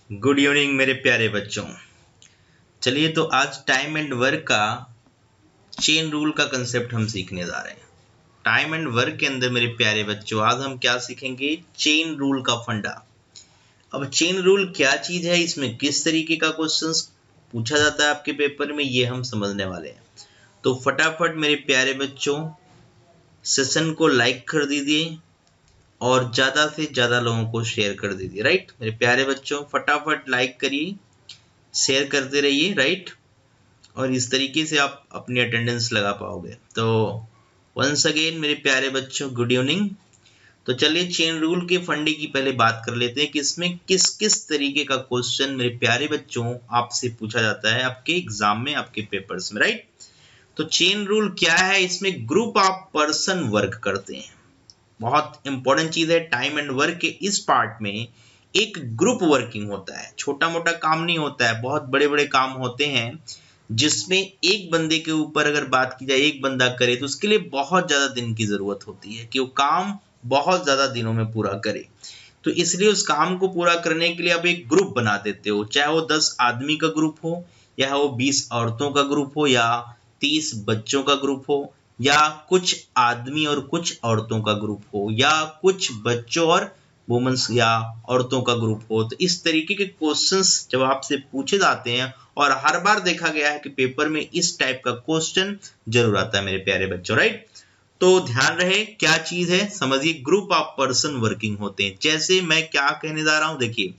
Good evening मेरे प्यारे बच्चों। चलिए तो आज टाइम एंड वर्क का चेन रूल का कंसेप्ट हम सीखने जा रहे हैं। टाइम एंड वर्क के अंदर मेरे प्यारे बच्चों आज हम क्या सीखेंगे? चेन रूल का फंडा। अब चेन रूल क्या चीज है, इसमें किस तरीके का क्वेश्चंस पूछा जाता है आपके पेपर में, ये हम समझने वाले हैं। तो फटाफट मेरे प्यारे बच्चों सेशन को लाइक कर दीजिए और ज्यादा से ज्यादा लोगों को शेयर कर दीजिए। राइट मेरे प्यारे बच्चों, फटाफट लाइक करिए, शेयर करते रहिए। राइट, और इस तरीके से आप अपनी अटेंडेंस लगा पाओगे। तो वंस अगेन मेरे प्यारे बच्चों गुड इवनिंग। तो चलिए चेन रूल के फंडे की पहले बात कर लेते हैं कि इसमें किस किस तरीके का क्वेश्चन मेरे प्यारे बच्चों आपसे पूछा जाता है आपके एग्जाम में, आपके पेपर्स में। राइट, तो चेन रूल क्या है? इसमें ग्रुप ऑफ पर्सन वर्क करते हैं। बहुत इंपॉर्टेंट चीज है। टाइम एंड वर्क के इस पार्ट में एक ग्रुप वर्किंग होता है, छोटा मोटा काम नहीं होता है, बहुत बड़े बड़े काम होते हैं जिसमें एक बंदे के ऊपर अगर बात की जाए, एक बंदा करे तो उसके लिए बहुत ज्यादा दिन की जरूरत होती है कि वो काम बहुत ज्यादा दिनों में पूरा करे। तो इसलिए उस काम को पूरा करने के लिए आप एक ग्रुप बना देते हो, चाहे वो 10 आदमी का ग्रुप हो, या वो 20 औरतों का ग्रुप हो, या 30 बच्चों का ग्रुप हो, या कुछ आदमी और कुछ औरतों का ग्रुप हो, या कुछ बच्चों और वुमेन्स या औरतों का ग्रुप हो। तो इस तरीके के क्वेश्चंस जब आपसे पूछे जाते हैं, और हर बार देखा गया है कि पेपर में इस टाइप का क्वेश्चन जरूर आता है मेरे प्यारे बच्चों। राइट, तो ध्यान रहे क्या चीज है, समझिए ग्रुप ऑफ पर्सन वर्किंग होते हैं। जैसे मैं क्या कहने जा रहा हूं, देखिए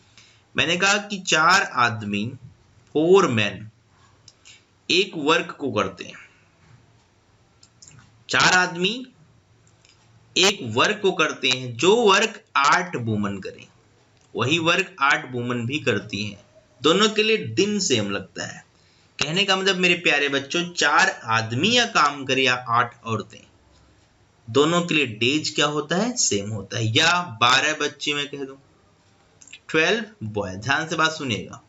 मैंने कहा कि 4 आदमी 4 मैन एक वर्क को करते हैं। 4 आदमी एक वर्क को करते हैं, जो वर्क 8 वुमन करें वही वर्क 8 वुमन भी करती हैं। दोनों के लिए दिन सेम लगता है। कहने का मतलब मेरे प्यारे बच्चों, 4 आदमी या काम करे या 8 औरतें, दोनों के लिए डेज क्या होता है? सेम होता है। या 12 बच्चे मैं कह दूं, 12 बॉय। ध्यान से बात सुनिएगा,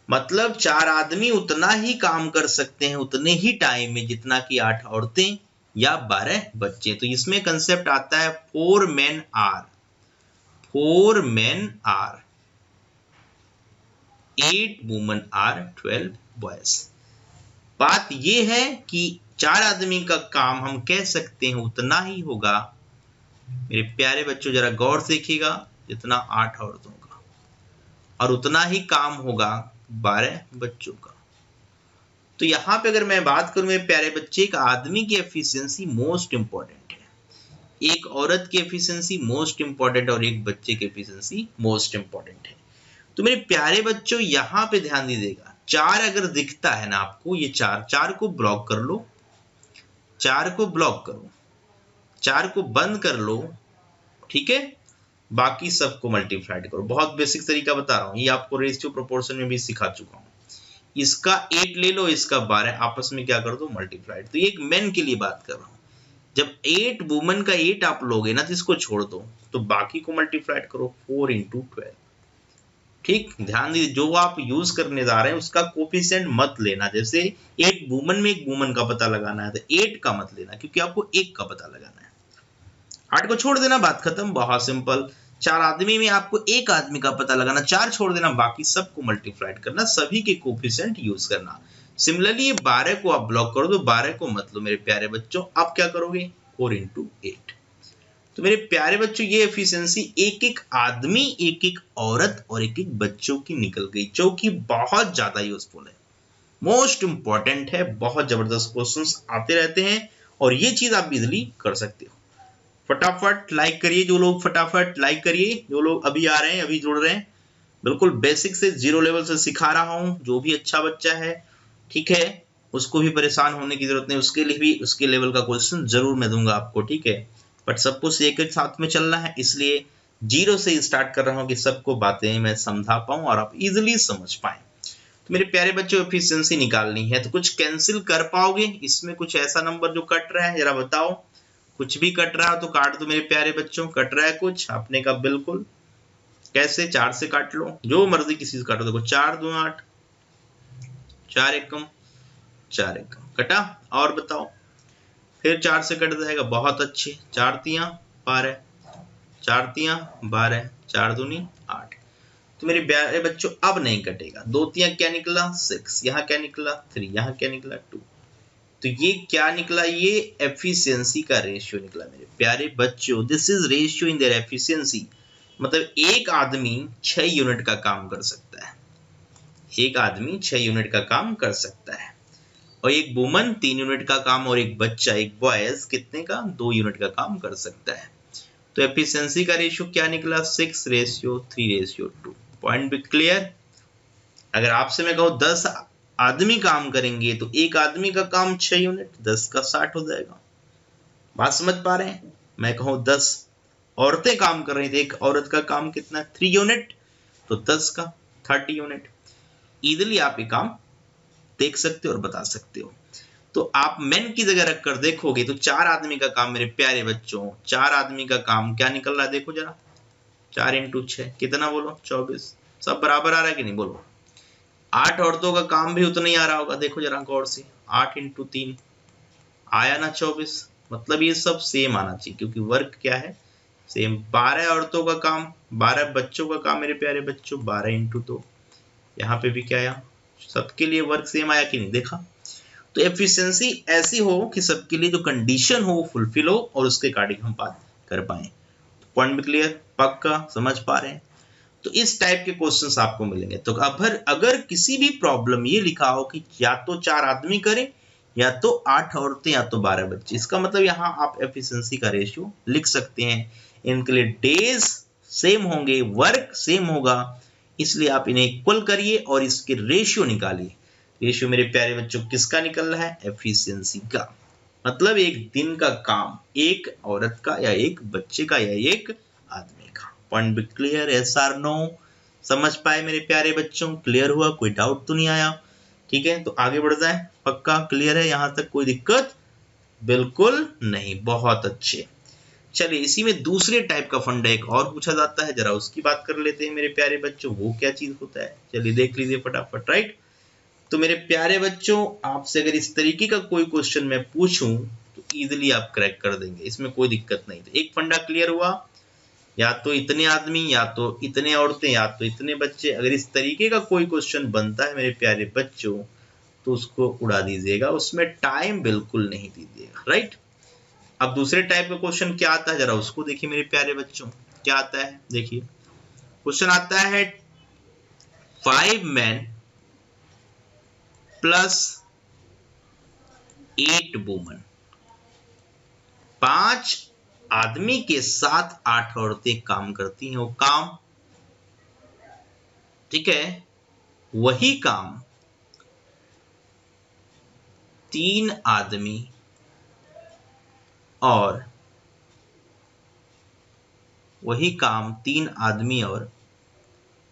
मतलब 4 आदमी उतना ही काम कर सकते हैं उतने ही टाइम में जितना कि 8 औरतें या 12 बच्चे। तो इसमें कंसेप्ट आता है 4 men are 8 women are 12 boys। बात यह है कि 4 आदमी का काम हम कह सकते हैं उतना ही होगा मेरे प्यारे बच्चों, जरा गौर से देखिएगा, जितना 8 औरतों का, और उतना ही काम होगा 12 बच्चों का। तो यहां पे अगर मैं बात करूं मेरे प्यारे बच्चे, एक आदमी की एफिशिएंसी मोस्ट इंपॉर्टेंट है, एक औरत की एफिशिएंसी मोस्ट इंपॉर्टेंट, और एक बच्चे की एफिशिएंसी मोस्ट इंपॉर्टेंट है। तो मेरे प्यारे बच्चों यहां पे ध्यान दीजिएगा, 4 अगर दिखता है ना आपको, ये 4 को ब्लॉक कर लो, 4 को ब्लॉक करो, 4 को बंद कर लो, ठीक है, बाकी सबको मल्टीप्लाइड करो। बहुत बेसिक तरीका बता रहा हूं, ये आपको रेशियो प्रोपोर्शन में भी सिखा चुका हूं। इसका 8 ले लो, इसका 12, आपस में क्या कर दो? मल्टीप्लाइड। तो ये एक मेन के लिए बात कर रहा हूं। जब 8 वुमन का 8 आप लोगे ना, तो इसको छोड़ दो, तो बाकी को मल्टीप्लाइड करो 4 into 12। ठीक, ध्यान दीजिए, जो आप यूज करने जा रहे हैं उसका कोफिशिएंट मत लेना। जैसे 8 वुमन में एक वुमन का पता लगाना है तो 8 का मत लेना, क्योंकि आपको 1 का पता लगाना है। 8 को छोड़ देना, बात खत्म, बहुत सिंपल। 4 आदमी में आपको 1 आदमी का पता लगाना, 4 छोड़ देना, बाकी सबको मल्टीप्लाइड करना, सभी के कोफिशिएंट यूज करना। सिमिलरली ये 12 को आप ब्लॉक कर दो, 12 को मत लो मेरे प्यारे बच्चों। आप क्या करोगे? 4 into 8। तो मेरे प्यारे बच्चों ये एफिशिएंसी एक एक आदमी, एक एक औरत और एक एक बच्चों की निकल गई, जो कि बहुत ज्यादा यूजफुल है, मोस्ट इंपॉर्टेंट है। बहुत जबरदस्त क्वेश्चंस आते रहते हैं और ये चीज आप इजिली कर सकते हो। फटाफट लाइक करिए, जो लोग फटाफट लाइक करिए, जो लोग अभी आ रहे हैं, अभी जुड़ रहे हैं। बिल्कुल बेसिक से 0 लेवल से सिखा रहा हूं, जो भी अच्छा बच्चा है, ठीक है, उसको भी परेशान होने की जरूरत नहीं, उसके लिए भी उसके लेवल का क्वेश्चन जरूर मैं दूंगा आपको, ठीक है। बट सबको एक साथ में चलना है, इसलिए 0 से स्टार्ट कर रहा हूं कि सबको बातें मैं समझा पाऊं और आप इजिली समझ पाए। तो मेरे प्यारे बच्चों एफिशिएंसी निकालनी है, तो कुछ कैंसिल कर पाओगे? इसमें कुछ ऐसा नंबर जो कट रहा है, जरा बताओ। कुछ भी कट रहा है तो काट दो मेरे प्यारे बच्चों। कट रहा है कुछ? आपने कहा बिल्कुल। कैसे? 4 से काट लो, जो मर्जी किसी से काटो। देखो 4 2 8, 4 एकम 4 एकम कटा। और बताओ, फिर 4 से कट जाएगा, बहुत अच्छे। 4 तियां 12, 4 तियां 12, 4 दूनी 8। तो मेरे प्यारे बच्चों अब नहीं कटेगा। 2 3 क्या निकला 6, यहाँ क्या निकला 3, यहाँ क्या निकला 2। तो ये क्या निकला, ये एफिशिएंसी का रेशियो निकला मेरे प्यारे बच्चों। This is ratio in their efficiency. मतलब एक आदमी 6 यूनिट का काम कर सकता है, एक आदमी 6 यूनिट का काम कर सकता है, और एक वुमन 3 यूनिट का काम, और एक बच्चा एक बॉयज कितने का 2 यूनिट का काम कर सकता है। तो एफिशिएंसी का रेशियो क्या निकला 6:3:2। पॉइंट भी क्लियर। अगर आपसे मैं कहूँ 10 आदमी काम करेंगे तो एक आदमी का काम 6 यूनिट, 10 का 60 हो जाएगा। बात समझ पा रहे हैं। मैं कहूँ 10 औरतें काम कर रही थी, एक औरत का काम कितना 3 यूनिट, तो 10 का 30 यूनिट। इजीली आप ये काम देख सकते हो और बता सकते हो। तो आप मेन की जगह रखकर देखोगे तो 4 आदमी का काम मेरे प्यारे बच्चों, 4 आदमी का काम क्या निकल रहा है देखो जरा। 4 × 6 कितना बोलो 24। सब बराबर आ रहा है कि नहीं बोलो। 8 औरतों का काम भी उतना ही आ रहा होगा, देखो जरा गौर से। 8 × 3 आया ना 24। मतलब ये सब सेम आना चाहिए क्योंकि वर्क क्या है सेम। 12 औरतों का काम, 12 बच्चों का काम मेरे प्यारे बच्चों, 12 × 2। यहाँ पे भी क्या आया, सबके लिए वर्क सेम आया कि नहीं देखा। तो एफिशिएंसी ऐसी हो कि सबके लिए जो कंडीशन हो वो फुलफिल हो और उसके अकॉर्डिंग हम बात कर पाए। पॉइंट भी क्लियर, पक्का समझ पा रहे हैं। तो इस टाइप के क्वेश्चंस आपको मिलेंगे। तो अगर किसी भी प्रॉब्लम ये लिखा हो कि या तो 4 आदमी करें या तो 8 औरतें या तो 12 बच्चे, इसका मतलब यहाँ आप एफिशिएंसी का रेशियो लिख सकते हैं। इनके लिए डेज सेम होंगे, वर्क सेम होगा, इसलिए आप इन्हें इक्वल करिए और इसके रेशियो निकालिए। रेशियो मेरे प्यारे बच्चों किसका निकल रहा है, एफिशिएंसी का। मतलब एक दिन का काम एक औरत का या एक बच्चे का या एक आदमी का। पॉइंट भी क्लियर, यस और नो। समझ पाए मेरे प्यारे बच्चों, क्लियर हुआ, कोई डाउट तो नहीं आया। ठीक है, तो आगे बढ़ जाए। पक्का क्लियर है यहाँ तक, कोई दिक्कत बिल्कुल नहीं, बहुत अच्छे। चलिए इसी में दूसरे टाइप का फंडा एक और पूछा जाता है, जरा उसकी बात कर लेते हैं मेरे प्यारे बच्चों। वो क्या चीज होता है, चलिए देख लीजिए फटाफट। राइट, तो मेरे प्यारे बच्चों आपसे अगर इस तरीके का कोई क्वेश्चन मैं पूछूं तो इजीली आप क्रैक कर देंगे, इसमें कोई दिक्कत नहीं। तो एक फंडा क्लियर हुआ, या तो इतने आदमी या तो इतने औरतें या तो इतने बच्चे। अगर इस तरीके का कोई क्वेश्चन बनता है मेरे प्यारे बच्चों तो उसको उड़ा दीजिएगा, उसमें टाइम बिल्कुल नहीं दीजिएगा। राइट, अब दूसरे टाइप का क्वेश्चन क्या आता है जरा उसको देखिए मेरे प्यारे बच्चों। क्या आता है देखिए, क्वेश्चन आता है 5 men प्लस 8 वुमन। 5 आदमी के साथ 8 औरतें काम करती हैं। वो काम, ठीक है, वही काम 3 आदमी और वही काम 3 आदमी और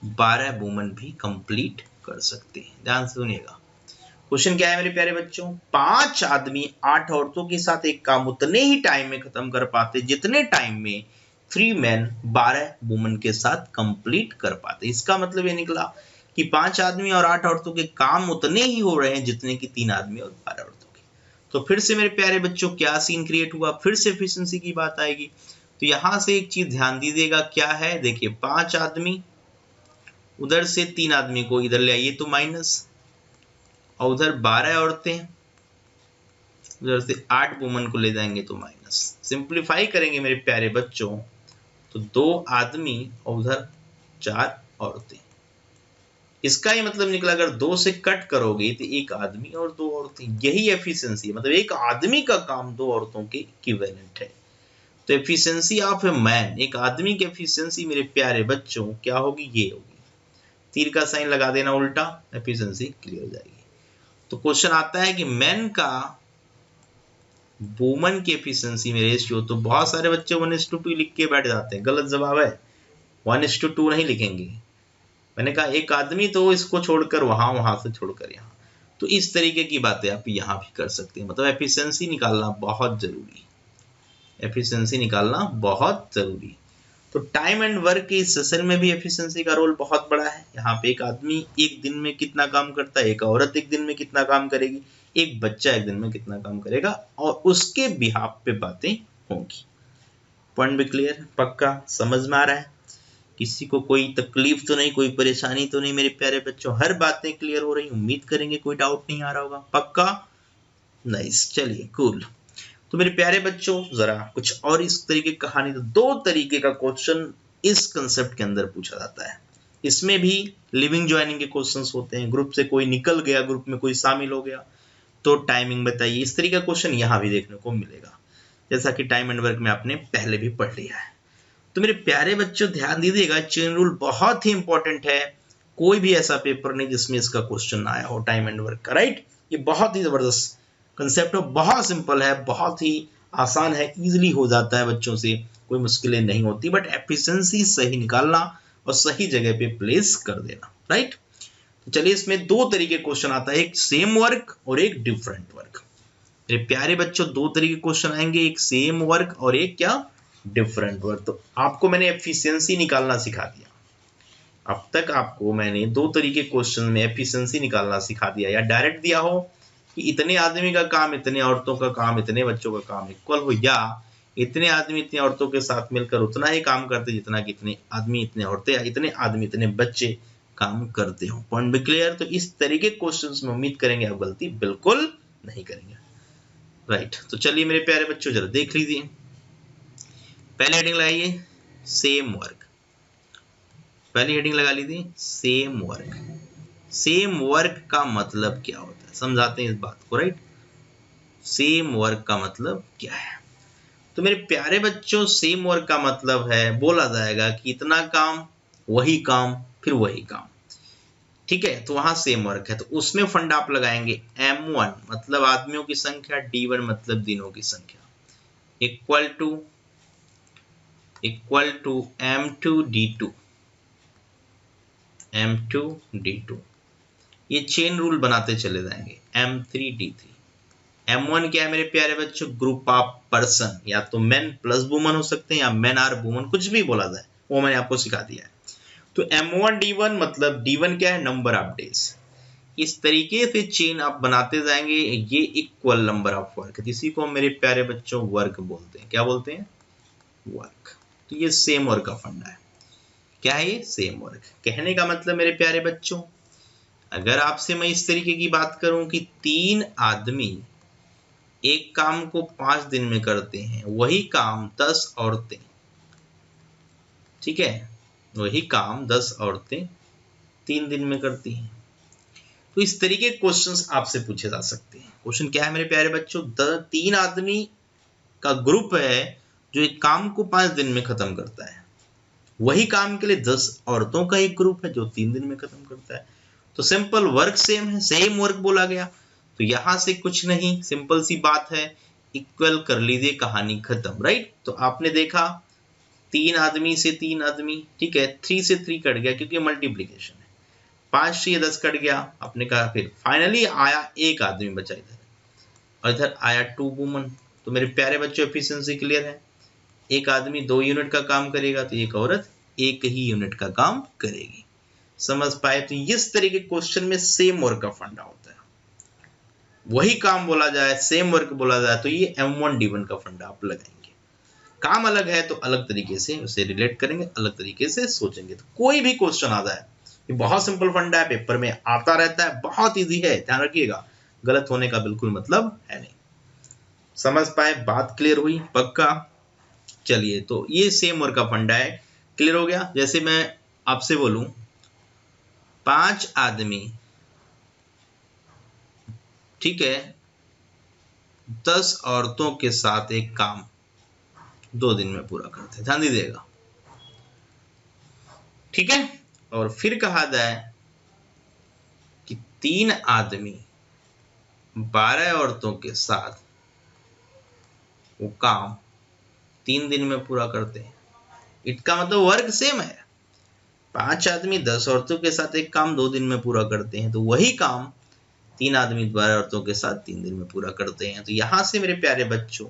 12 वुमन भी कंप्लीट कर सकते हैं। ध्यान से सुनिएगा, क्वेश्चन क्या है मेरे प्यारे बच्चों। 5 आदमी 8 औरतों के साथ एक काम उतने ही टाइम में खत्म कर पाते जितने टाइम में 3 men 12 वुमन के साथ कंप्लीट कर पाते। इसका मतलब ये निकला कि 5 आदमी और 8 औरतों के काम उतने ही हो रहे हैं जितने कि 3 आदमी और 12 औरतों के। तो फिर से मेरे प्यारे बच्चों क्या सीन क्रिएट हुआ, फिर से एफिशिएंसी की बात आएगी। तो यहां से एक चीज ध्यान दीजिएगा, क्या है देखिए, 5 आदमी, उधर से 3 आदमी को इधर ले आइए तो माइनस, और उधर 12 औरतें, उधर से 8 वुमन को ले जाएंगे तो माइनस। सिंप्लीफाई करेंगे मेरे प्यारे बच्चों तो 2 आदमी और उधर 4 औरतें। इसका ही मतलब निकला अगर 2 से कट करोगे तो 1 आदमी और 2 औरतें। यही एफिशिएंसी है, मतलब एक आदमी का काम 2 औरतों के इक्विवेलेंट है। तो एफिशिएंसी ऑफ ए मैन, एक आदमी की एफिशिएंसी मेरे प्यारे बच्चों क्या होगी, ये होगी। तीर का साइन लगा देना उल्टा, एफिशिएंसी क्लियर हो जाएगी। तो क्वेश्चन आता है कि मैन का वुमन की एफिशिएंसी में रेशियो, तो बहुत सारे बच्चे 1:2 लिख के बैठ जाते हैं, गलत जवाब है। 1:2 नहीं लिखेंगे। मैंने कहा एक आदमी तो इसको छोड़कर वहां से छोड़कर यहाँ। तो इस तरीके की बातें आप यहाँ भी कर सकते हैं। मतलब एफिशिएंसी निकालना बहुत जरूरी, एफिशिएंसी निकालना बहुत जरूरी। तो टाइम एंड वर्क के इस सेशन में भी एफिशिएंसी का रोल बहुत बड़ा है। यहाँ पे एक आदमी एक दिन में कितना काम करता है, एक औरत एक दिन में कितना काम करेगी, एक बच्चा एक दिन में कितना काम करेगा, और उसके बिहाफ पे बातें होंगी। पॉइंट भी क्लियर, पक्का समझ में आ रहा है किसी को कोई तकलीफ तो नहीं, कोई परेशानी तो नहीं मेरे प्यारे बच्चों? हर बातें क्लियर हो रही, उम्मीद करेंगे कोई डाउट नहीं आ रहा होगा, पक्का? नाइस, चलिए कूल। तो मेरे प्यारे बच्चों जरा कुछ और इस तरीके की कहानी, तो 2 तरीके का क्वेश्चन इस कंसेप्ट के अंदर पूछा जाता है। इसमें भी लिविंग ज्वाइनिंग के क्वेश्चंस होते हैं, ग्रुप से कोई निकल गया, ग्रुप में कोई शामिल हो गया तो टाइमिंग बताइए, इस तरीके का क्वेश्चन यहाँ भी देखने को मिलेगा, जैसा कि टाइम एंड वर्क में आपने पहले भी पढ़ लिया है। तो मेरे प्यारे बच्चों ध्यान दीजिएगा, चेन रूल बहुत ही इंपॉर्टेंट है, कोई भी ऐसा पेपर नहीं जिसमें इसका क्वेश्चन आया हो टाइम एंड वर्क का, राइट? ये बहुत ही जबरदस्त कंसेप्ट है, बहुत सिंपल है, बहुत ही आसान है, इजीली हो जाता है बच्चों से, कोई मुश्किलें नहीं होती, बट एफिशिएंसी सही निकालना और सही जगह पे प्लेस कर देना, राइट? तो चलिए इसमें 2 तरीके क्वेश्चन आता है, एक सेम वर्क और एक डिफरेंट वर्क। मेरे प्यारे बच्चों 2 तरीके क्वेश्चन आएंगे, एक सेम वर्क और एक क्या, डिफरेंट वर्क। तो आपको मैंने एफिशिएंसी निकालना सिखा दिया, अब तक आपको मैंने 2 तरीके क्वेश्चन में एफिशिएंसी निकालना सिखा दिया, या डायरेक्ट दिया हो कि इतने आदमी का काम, इतने औरतों का काम, इतने बच्चों का काम इक्वल हो, या इतने आदमी इतने औरतों के साथ मिलकर उतना ही काम करते जितना कि इतने आदमी इतने औरतें, इतने आदमी इतने बच्चे काम करते हो। पॉइंट भी क्लियर? तो इस तरीके क्वेश्चंस में उम्मीद करेंगे आप गलती बिल्कुल नहीं करेंगे, राइट? तो चलिए मेरे प्यारे बच्चों जरा देख लीजिए, पहले हेडिंग लगाइए सेम वर्क, पहली हेडिंग लगा लीजिए सेम वर्क। सेम वर्क का मतलब क्या होता है, समझाते हैं इस बात को, राइट? सेम वर्क का मतलब क्या है? तो मेरे प्यारे बच्चों सेम वर्क का मतलब है, बोला जाएगा कि इतना काम, वही काम, फिर वही काम, ठीक है? तो वहां सेम वर्क है, तो उसमें फंडा आप लगाएंगे M1 मतलब आदमियों की संख्या, D1 मतलब दिनों की संख्या, इक्वल टू M2D2। ये चेन रूल बनाते चले जाएंगे, M3D3। M1 क्या है मेरे प्यारे बच्चों? ग्रुप ऑफ पर्सन, या तो मेन प्लस वुमन हो सकते हैं या मेन आर वुमन, कुछ भी बोला जाए, वो मैंने आपको सिखा दिया है। तो M1D1 मतलब D1 क्या है? Number of days. इस तरीके से चेन आप बनाते जाएंगे, ये इक्वल नंबर ऑफ वर्क, इसी को मेरे प्यारे बच्चों वर्क बोलते हैं। क्या बोलते हैं? वर्क। तो ये सेम वर्क का फंडा है। क्या है ये? Same work. कहने का मतलब मेरे प्यारे बच्चों, अगर आपसे मैं इस तरीके की बात करूं कि 3 आदमी एक काम को 5 दिन में करते हैं, वही काम 10 औरतें, ठीक है, वही काम 10 औरतें 3 दिन में करती हैं, तो इस तरीके के क्वेश्चंस आपसे पूछे जा सकते हैं। क्वेश्चन क्या है मेरे प्यारे बच्चों? 3 आदमी का ग्रुप है जो एक काम को 5 दिन में खत्म करता है, वही काम के लिए 10 औरतों का एक ग्रुप है जो 3 दिन में खत्म करता है। तो सिंपल वर्क सेम है, सेम वर्क बोला गया, तो यहां से कुछ नहीं, सिंपल सी बात है, इक्वल कर लीजिए, कहानी खत्म, राइट? तो आपने देखा 3 आदमी से 3 आदमी, ठीक है, 3 से 3 कट गया क्योंकि मल्टीप्लीकेशन है, 5 से 10 कट गया, आपने कहा, फिर फाइनली आया एक आदमी बचा इधर, और इधर आया 2 वुमन। तो मेरे प्यारे बच्चों एफिशिएंसी क्लियर है, एक आदमी 2 यूनिट का काम करेगा तो एक औरत 1 ही यूनिट का काम करेगी। समझ पाए? तो इस तरीके के क्वेश्चन में सेम वर्क का फंडा होता है, वही काम बोला जाए, सेम वर्क बोला जाए, तो ये M1D1 का फंडा आप लगाएंगे। काम अलग है तो अलग तरीके से उसे रिलेट करेंगे, अलग तरीके से सोचेंगे, तो कोई भी क्वेश्चन आ जाए, ये बहुत सिंपल फंडा है, पेपर में आता रहता है, बहुत इजी है, ध्यान रखिएगा, गलत होने का बिल्कुल मतलब है नहीं। समझ पाए? बात क्लियर हुई? पक्का? चलिए, तो ये सेम वर्क का फंडा है, क्लियर हो गया? जैसे मैं आपसे बोलूं 5 आदमी, ठीक है, 10 औरतों के साथ एक काम 2 दिन में पूरा करते हैं, ध्यान दीजिएगा, ठीक है? और फिर कहा जाए कि 3 आदमी 12 औरतों के साथ वो काम 3 दिन में पूरा करते हैं, इसका मतलब वर्क सेम है। 5 आदमी 10 औरतों के साथ एक काम 2 दिन में पूरा करते हैं, तो वही काम 3 आदमी 12 औरतों के साथ 3 दिन में पूरा करते हैं। तो यहां से मेरे प्यारे बच्चों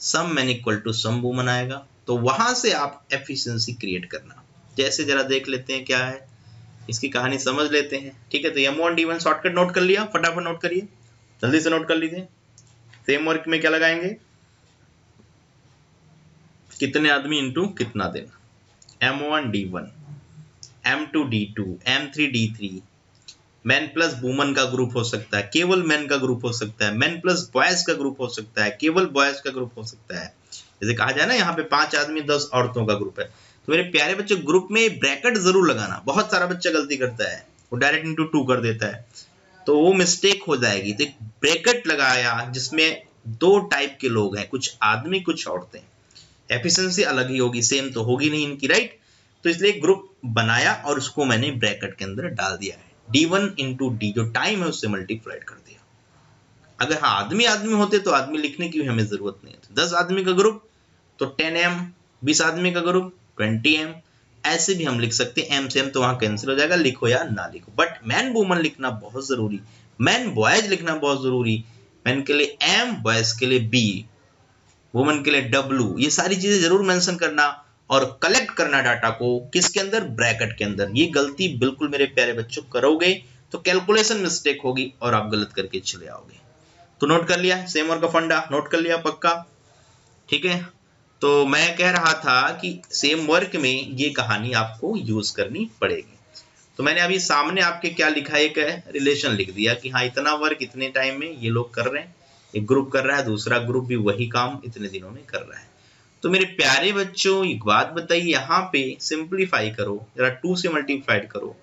some man equal to some woman आएगा, तो वहां से आप एफिशिएंसी क्रिएट करना। जैसे जरा देख लेते हैं क्या है, इसकी कहानी समझ लेते हैं, ठीक है? तो M1D1 शॉर्टकट नोट कर लिया, फटाफट नोट करिए, जल्दी से नोट कर लीजिए। सेम वर्क में क्या लगाएंगे? कितने आदमी इंटू कितना दिन, M1D1, M2D2, M3D3, man plus woman का ग्रुप हो सकता है, केवल मैन का ग्रुप हो सकता है, मैन प्लस बॉयज का ग्रुप हो सकता है, केवल बॉयज का ग्रुप हो सकता है। जैसे कहा जाए ना यहाँ पे 5 आदमी 10 औरतों का ग्रुप है। तो मेरे प्यारे बच्चों ग्रुप में ब्रैकेट जरूर लगाना। बहुत सारा बच्चा गलती करता है, वो डायरेक्ट इंटू 2 कर देता है, तो वो मिस्टेक हो जाएगी। तो एक ब्रैकेट लगाया जिसमें 2 टाइप के लोग हैं, कुछ आदमी कुछ औरतें। एफिशिएंसी अलग ही होगी, सेम तो होगी नहीं इनकी, राइट। तो इसलिए ग्रुप बनाया और उसको मैंने ब्रैकेट के अंदर डाल दिया है। D1 इंटू डी जो टाइम है उससे मल्टीप्लाइड कर दिया। अगर हाँ आदमी आदमी होते तो आदमी लिखने की हमें जरूरत नहीं है। 10 आदमी का ग्रुप तो 10M, 20 आदमी का ग्रुप 20M, ऐसे भी हम लिख सकते हैं। एम से एम तो वहां कैंसिल हो जाएगा, लिखो या ना लिखो। बट मैन वुमन लिखना बहुत जरूरी, मैन बॉयज लिखना बहुत जरूरी। मैन के लिए M, बॉयज के लिए B, वुमन के लिए W, ये सारी चीजें जरूर मेंशन करना और कलेक्ट करना डाटा को किसके अंदर, ब्रैकेट के अंदर। ये गलती बिल्कुल मेरे प्यारे बच्चों करोगे तो कैलकुलेशन मिस्टेक होगी और आप गलत करके चले आओगे। तो नोट कर लिया सेम वर्क का फंडा, नोट कर लिया पक्का, ठीक है। तो मैं कह रहा था कि सेम वर्क में ये कहानी आपको यूज करनी पड़ेगी। तो मैंने अभी सामने आपके क्या लिखा है, एक रिलेशन लिख दिया कि हाँ इतना वर्क इतने टाइम में ये लोग कर रहे हैं, एक ग्रुप कर रहा है, दूसरा ग्रुप भी वही काम इतने दिनों में कर रहा है। तो मेरे प्यारे बच्चों एक बात बताइए, यहाँ पे सिंप्लीफाई करो जरा, 2 से मल्टीप्लाइड करो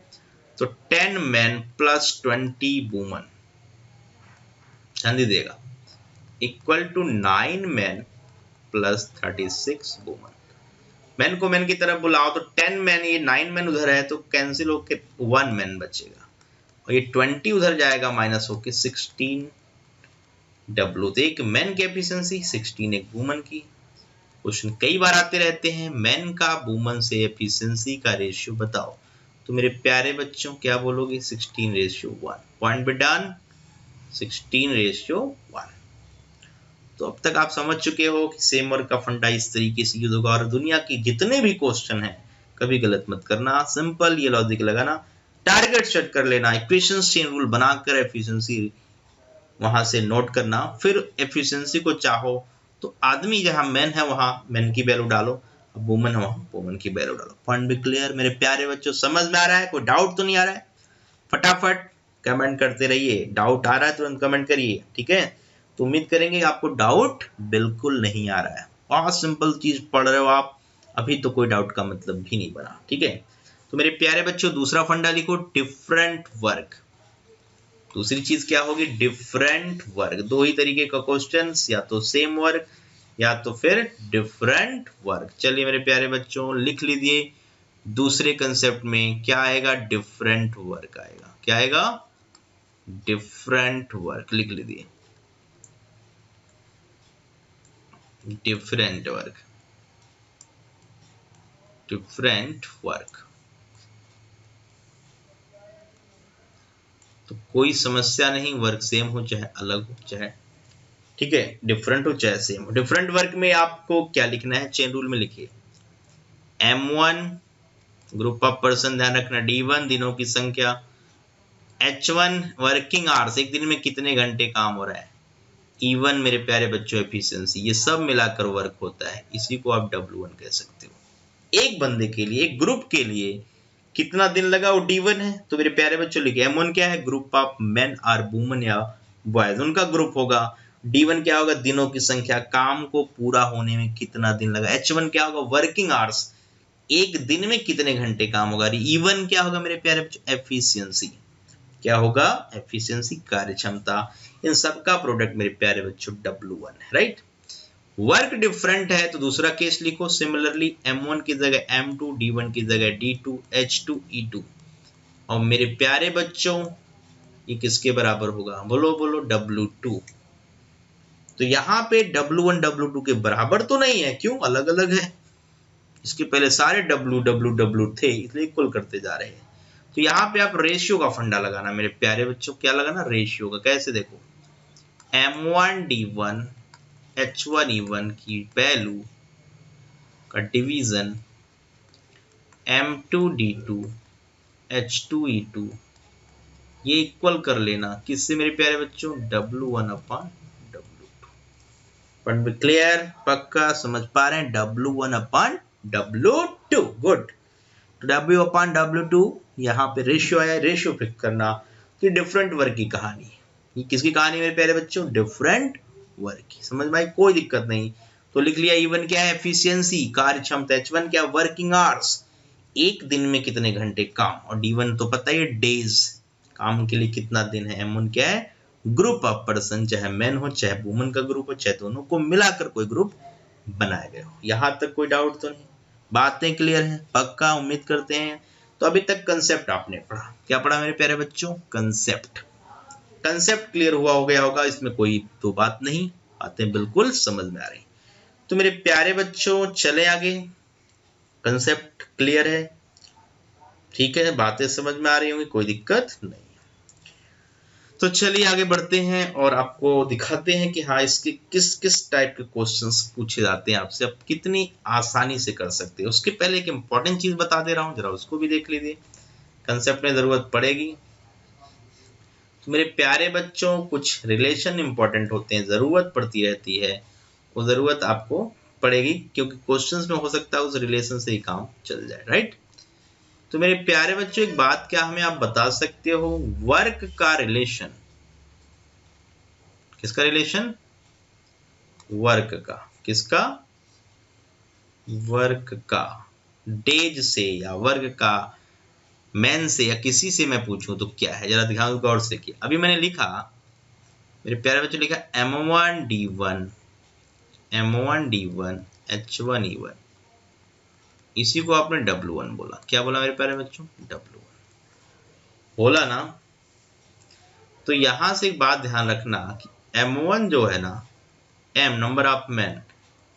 तो 10 मैन प्लस 20 वुमन, ध्यान दीजिएगा, equal to 9 man plus 36 women. Man को मैन की तरफ बुलाओ तो 10 मैन, ये 9 मैन उधर है तो कैंसिल होके 1 मैन बचेगा, और ये 20 उधर जाएगा माइनस होके 16 W। तो एक मैन की एफिशिएंसी, 16 एक वुमन की। क्वेश्चन कई बार आते रहते हैं, मैन का वुमन से एफिशिएंसी का रेशियो बताओ। तो मेरे प्यारे बच्चों क्या बोलोगे, 16:1। Point be done, 16:1। तो अब तक आप समझ चुके हो कि सेम वर्क का फंडा इस तरीके से यूज होगा। और दुनिया की जितने भी क्वेश्चन हैं कभी गलत मत करना, सिंपल ये लॉजिक लगाना, टारगेट सेट कर लेना, इक्वेशंस चेन रूल बनाकर एफिशिएंसी वहां से नोट करना। फिर एफिशिएंसी को चाहो तो आदमी जहां मैन है वहां मैन की वैल्यू डालो, अब वुमन है वहां वुमन की वैल्यू डालो। पॉइंट भी क्लियर मेरे प्यारे बच्चों, समझ में आ रहा है, कोई डाउट तो नहीं आ रहा है? फटाफट कमेंट करते रहिए, डाउट आ रहा है तुरंत कमेंट करिए, ठीक है। तो उम्मीद करेंगे आपको डाउट बिल्कुल नहीं आ रहा है, बहुत सिंपल चीज पढ़ रहे हो आप, अभी तो कोई डाउट का मतलब भी नहीं बना, ठीक है। तो मेरे प्यारे बच्चों दूसरा फंडा लिखो, डिफरेंट वर्क। दूसरी चीज क्या होगी, डिफरेंट वर्क। दो ही तरीके का क्वेश्चन, या तो सेम वर्क या तो फिर डिफरेंट वर्क। चलिए मेरे प्यारे बच्चों लिख लीजिए, दूसरे कंसेप्ट में क्या आएगा, डिफरेंट वर्क आएगा। क्या आएगा, डिफरेंट वर्क, लिख लीजिए डिफरेंट वर्क, डिफरेंट वर्क। तो कोई समस्या नहीं, वर्क सेम हो चाहे अलग हो, चाहे ठीक है डिफरेंट हो चाहे सेम हो। डिफरेंट वर्क में आपको क्या लिखना है, चेन रूल में लिखिए M1 ग्रुप ऑफ पर्सन, ध्यान रखना D1 दिनों की संख्या, H1 वर्किंग आवर्स, एक दिन में कितने घंटे काम हो रहा है, E1 मेरे प्यारे बच्चों एफिशिएंसी, ये सब मिलाकर वर्क होता है, इसी को आप W1 कह सकते हो। एक बंदे के लिए, एक ग्रुप के लिए कितना दिन लगा वो D1 है। तो मेरे प्यारे बच्चों लिखे M1 क्या है, ग्रुप ऑफ मेन और वुमन या बॉयज, उनका ग्रुप होगा। D1 क्या होगा, दिनों की संख्या, काम को पूरा होने में कितना दिन लगा। H1 क्या होगा, वर्किंग आवर्स, एक दिन में कितने घंटे काम होगा। E1 क्या होगा मेरे प्यारे बच्चों, एफिशिएंसी, क्या होगा, एफिशिएंसी, कार्य क्षमता। इन सबका प्रोडक्ट मेरे प्यारे बच्चों W1 है, राइट। वर्क डिफरेंट है तो दूसरा केस लिखो, सिमिलरली M1 की जगह M2, D1 की जगह D2, H2, E2। और मेरे प्यारे बच्चों ये किसके बराबर होगा, बोलो बोलो, W2। तो यहाँ पे W1 W2 के बराबर तो नहीं है, क्यों, अलग अलग है। इसके पहले सारे W थे, इसलिए इक्वल करते जा रहे हैं। तो यहाँ पे आप रेशियो का फंडा लगाना मेरे प्यारे बच्चों, क्या लगाना, रेशियो का। कैसे, देखो M1 D1 H1 E1 की वैल्यू का division M2 D2 H2 E2, ये इक्वल कर लेना किससे मेरे प्यारे बच्चों, W1 upon W2। Point clear, पक्का समझ पा रहे हैं, W1 अपॉन W2, गुड। तो W/W2 यहाँ पे रेशियो आया, रेशियो फिक्स करना। तो डिफरेंट वर्क की कहानी है। ये किसकी कहानी मेरे प्यारे बच्चों? डिफरेंट वर्क की। समझ में आई? कोई दिक्कत नहीं। तो लिख लिया E1 क्या है? एफिशिएंसी, कार्य क्षमता। H1 क्या? वर्किंग आवर्स, एक दिन में कितने घंटे काम। और D1 तो पता ही है, डेज, काम के लिए कितना दिन है। M1 क्या है? ग्रुप ऑफ पर्सन, चाहे मैन हो चाहे वुमन का ग्रुप हो, चाहे दोनों को मिलाकर कोई ग्रुप बनाया गया हो। यहां तक कोई डाउट तो नहीं? बातें क्लियर है? पक्का उम्मीद करते हैं। तो अभी तक कंसेप्ट आपने पढ़ा। क्या पढ़ा मेरे प्यारे बच्चों? कंसेप्ट। कंसेप्ट क्लियर हुआ हो गया होगा, इसमें कोई तो बात नहीं, बातें बिल्कुल समझ में आ रही। तो मेरे प्यारे बच्चों चले आगे। कंसेप्ट क्लियर है? ठीक है, बातें समझ में आ रही होंगी, कोई दिक्कत नहीं। तो चलिए आगे बढ़ते हैं और आपको दिखाते हैं कि हाँ इसके किस किस टाइप के क्वेश्चंस पूछे जाते हैं आपसे, आप कितनी आसानी से कर सकते हैं। उसके पहले एक इंपॉर्टेंट चीज बता दे रहा हूं, जरा उसको भी देख लीजिए, कंसेप्ट में जरूरत पड़ेगी। तो मेरे प्यारे बच्चों कुछ रिलेशन इंपॉर्टेंट होते हैं, जरूरत पड़ती रहती है, वो जरूरत आपको पड़ेगी क्योंकि क्वेश्चंस में हो सकता है उस रिलेशन से ही काम चल जाए, राइट। तो मेरे प्यारे बच्चों एक बात क्या हमें आप बता सकते हो, वर्क का रिलेशन, किसका रिलेशन? वर्क का। किसका? वर्क का। डेज से या वर्क का मैन से या किसी से मैं पूछूं तो क्या है, जरा ध्यान गौर से किया। अभी मैंने लिखा मेरे प्यारे बच्चों, लिखा M1D1 M1D1 H1E1, इसी को आपने W1 बोला। क्या बोला मेरे प्यारे बच्चों? W1 बोला ना। तो यहां से एक बात ध्यान रखना कि M1 जो है ना, M number of man,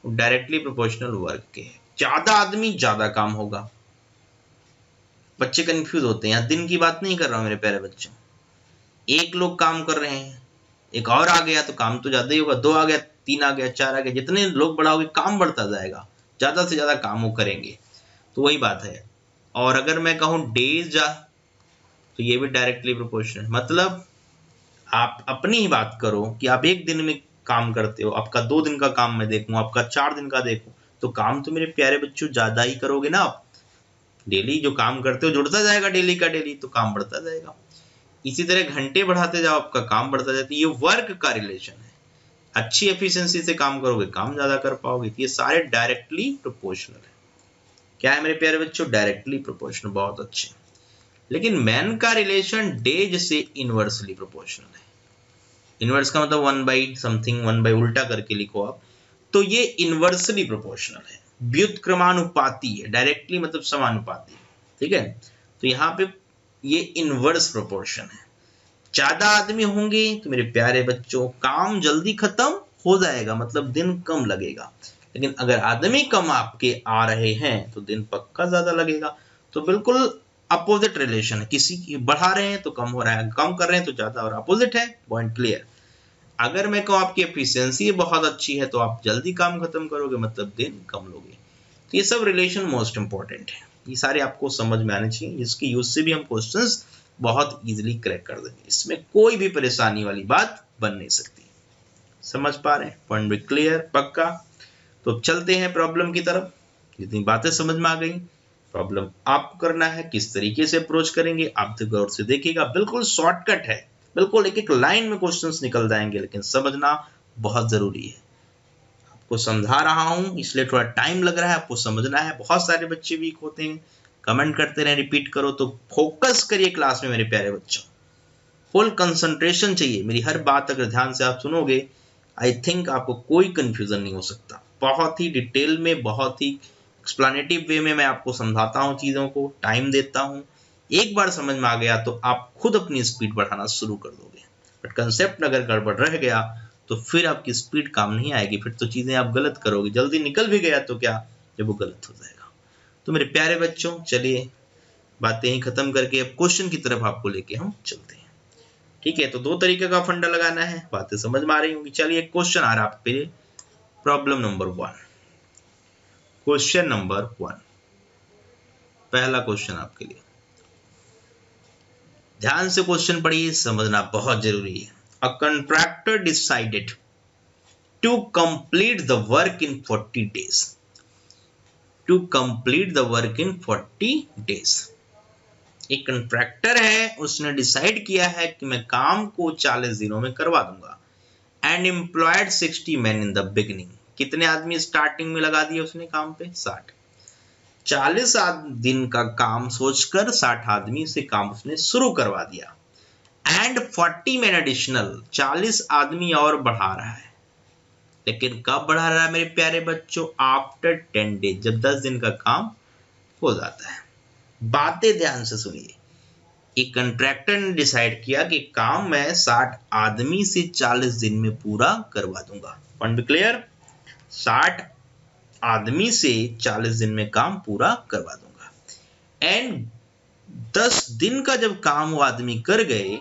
directly proportional work के है। ज्यादा आदमी ज्यादा काम होगा। बच्चे कंफ्यूज होते हैं, दिन की बात नहीं कर रहा हूं मेरे प्यारे बच्चों। एक लोग काम कर रहे हैं, एक और आ गया तो काम तो ज्यादा ही होगा, 2 आ गया, 3 आ गया, 4 आ गया, जितने लोग बढ़ाओगे काम बढ़ता जाएगा, ज्यादा से ज्यादा काम वो करेंगे। तो वही बात है। और अगर मैं कहूं डेज तो ये भी डायरेक्टली प्रोपोर्शनल, मतलब आप अपनी ही बात करो कि आप एक दिन में काम करते हो, आपका 2 दिन का काम मैं देखूं, आपका 4 दिन का देखूं, तो काम तो मेरे प्यारे बच्चों ज्यादा ही करोगे ना आप। डेली जो काम करते हो जुड़ता जाएगा, डेली का डेली, तो काम बढ़ता जाएगा। इसी तरह घंटे बढ़ाते जाओ, आपका काम बढ़ता जाता है। ये वर्क का रिलेशन है। अच्छी एफिशिएंसी से काम करोगे, काम ज्यादा कर पाओगे। ये सारे डायरेक्टली प्रोपोर्शनल है। क्या है मेरे प्यारे बच्चों? Directly proportional. बहुत अच्छे। लेकिन मैन का रिलेशन डेज से इनवर्सली प्रोपोर्शनल है। इनवर्स का मतलब 1 by समथिंग, 1 by उल्टा करके लिखो आप, तो ये इनवर्सली प्रोपोर्शनल है, व्युत्क्रमानुपाती है। डायरेक्टली मतलब समानुपाती, ठीक है। तो यहाँ पे ये इनवर्स प्रोपोर्शन है। ज्यादा आदमी होंगे तो मेरे प्यारे बच्चों काम जल्दी खत्म हो जाएगा, मतलब दिन कम लगेगा। लेकिन अगर आदमी कम आपके आ रहे हैं तो दिन पक्का ज्यादा लगेगा। तो बिल्कुल अपोजिट रिलेशन है, किसी की बढ़ा रहे हैं तो कम हो रहा है, कम कर रहे हैं तो ज्यादा, और अपोजिट है। Point clear. अगर मैं कहूँ आपकी एफिशिएंसी बहुत अच्छी है तो आप जल्दी काम खत्म करोगे, मतलब दिन कम लोगे। तो ये सब रिलेशन मोस्ट इंपॉर्टेंट है, ये सारे आपको समझ में आने चाहिए। इसके यूज से भी हम क्वेश्चंस बहुत इजीली क्रैक कर देंगे, इसमें कोई भी परेशानी वाली बात बन नहीं सकती। समझ पा रहे हैं? पॉइंट भी क्लियर? पक्का। तो चलते हैं प्रॉब्लम की तरफ। जितनी बातें समझ में आ गई, प्रॉब्लम आपको करना है, किस तरीके से अप्रोच करेंगे आप तो गौर से देखिएगा। बिल्कुल शॉर्टकट है, बिल्कुल एक एक लाइन में क्वेश्चंस निकल जाएंगे, लेकिन समझना बहुत जरूरी है। आपको समझा रहा हूं इसलिए थोड़ा टाइम लग रहा है, आपको समझना है। बहुत सारे बच्चे वीक होते हैं, कमेंट करते रहे, रिपीट करो। तो फोकस करिए क्लास में मेरे प्यारे बच्चों, फुल कंसंट्रेशन चाहिए। मेरी हर बात अगर ध्यान से आप सुनोगे, आई थिंक आपको कोई कंफ्यूजन नहीं हो सकता। बहुत ही डिटेल में, बहुत ही एक्सप्लेनेटिव वे में मैं आपको समझाता हूँ चीज़ों को, टाइम देता हूँ। एक बार समझ में आ गया तो आप खुद अपनी स्पीड बढ़ाना शुरू कर दोगे। बट कंसेप्ट अगर गड़बड़ रह गया तो फिर आपकी स्पीड काम नहीं आएगी, फिर तो चीज़ें आप गलत करोगे। जल्दी निकल भी गया तो क्या, जब वो गलत हो जाएगा। तो मेरे प्यारे बच्चों चलिए बातें ही खत्म करके अब क्वेश्चन की तरफ आपको लेके हम चलते हैं। ठीक है, तो 2 तरीके का फंडा लगाना है, बातें समझ में आ रही होंगी। चलिए एक क्वेश्चन आ रहा है आप पे, प्रॉब्लम नंबर 1। क्वेश्चन नंबर 1, पहला क्वेश्चन आपके लिए। ध्यान से क्वेश्चन पढ़िए, समझना बहुत जरूरी है। A contractor decided to complete the work in 40 days to complete the work in 40 days. एक कॉन्ट्रैक्टर है, उसने डिसाइड किया है कि मैं काम को 40 दिनों में करवा दूंगा। And employed 60 man in the beginning. कितने आदमी स्टार्टिंग में लगा दिए उसने काम पे? 60। 40 दिन का काम सोचकर 60 आदमी से काम उसने शुरू करवा दिया। एंड 40 मैन एडिशनल, 40 आदमी और बढ़ा रहा है। लेकिन कब बढ़ा रहा है मेरे प्यारे बच्चों? आफ्टर 10 डेज, जब 10 दिन का काम हो जाता है। बातें ध्यान से सुनिए। एक कॉन्ट्रैक्टर ने डिसाइड किया कि काम मैं 60 आदमी से 40 दिन में पूरा करवा दूंगा। पॉइंट भी क्लियर? 60 आदमी से 40 दिन में काम पूरा करवा दूंगा। एंड 10 दिन का जब काम वो आदमी कर गए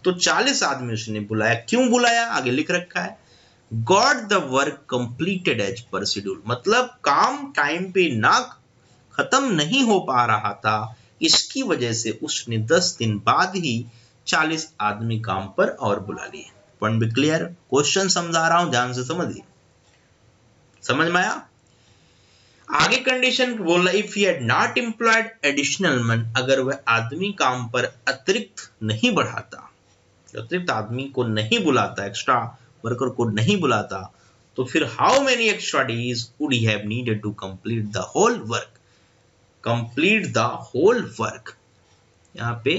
तो 40 आदमी उसने बुलाया। क्यों बुलाया? आगे लिख रखा है, got the work completed as per schedule. मतलब काम टाइम पे ना खत्म नहीं हो पा रहा था, इसकी वजह से उसने 10 दिन बाद ही 40 आदमी काम पर और बुला लिए। पॉइंट भी क्लियर? क्वेश्चन समझा रहा हूं, ध्यान से समझिए। समझ में आया? आगे कंडीशन बोला, if he had not employed additional man, अगर वह आदमी काम पर अतिरिक्त नहीं बढ़ाता, अतिरिक्त आदमी को नहीं बुलाता, एक्स्ट्रा वर्कर को नहीं बुलाता, तो फिर how many extra days would he have needed to complete the whole work? Complete the whole work, यहां पे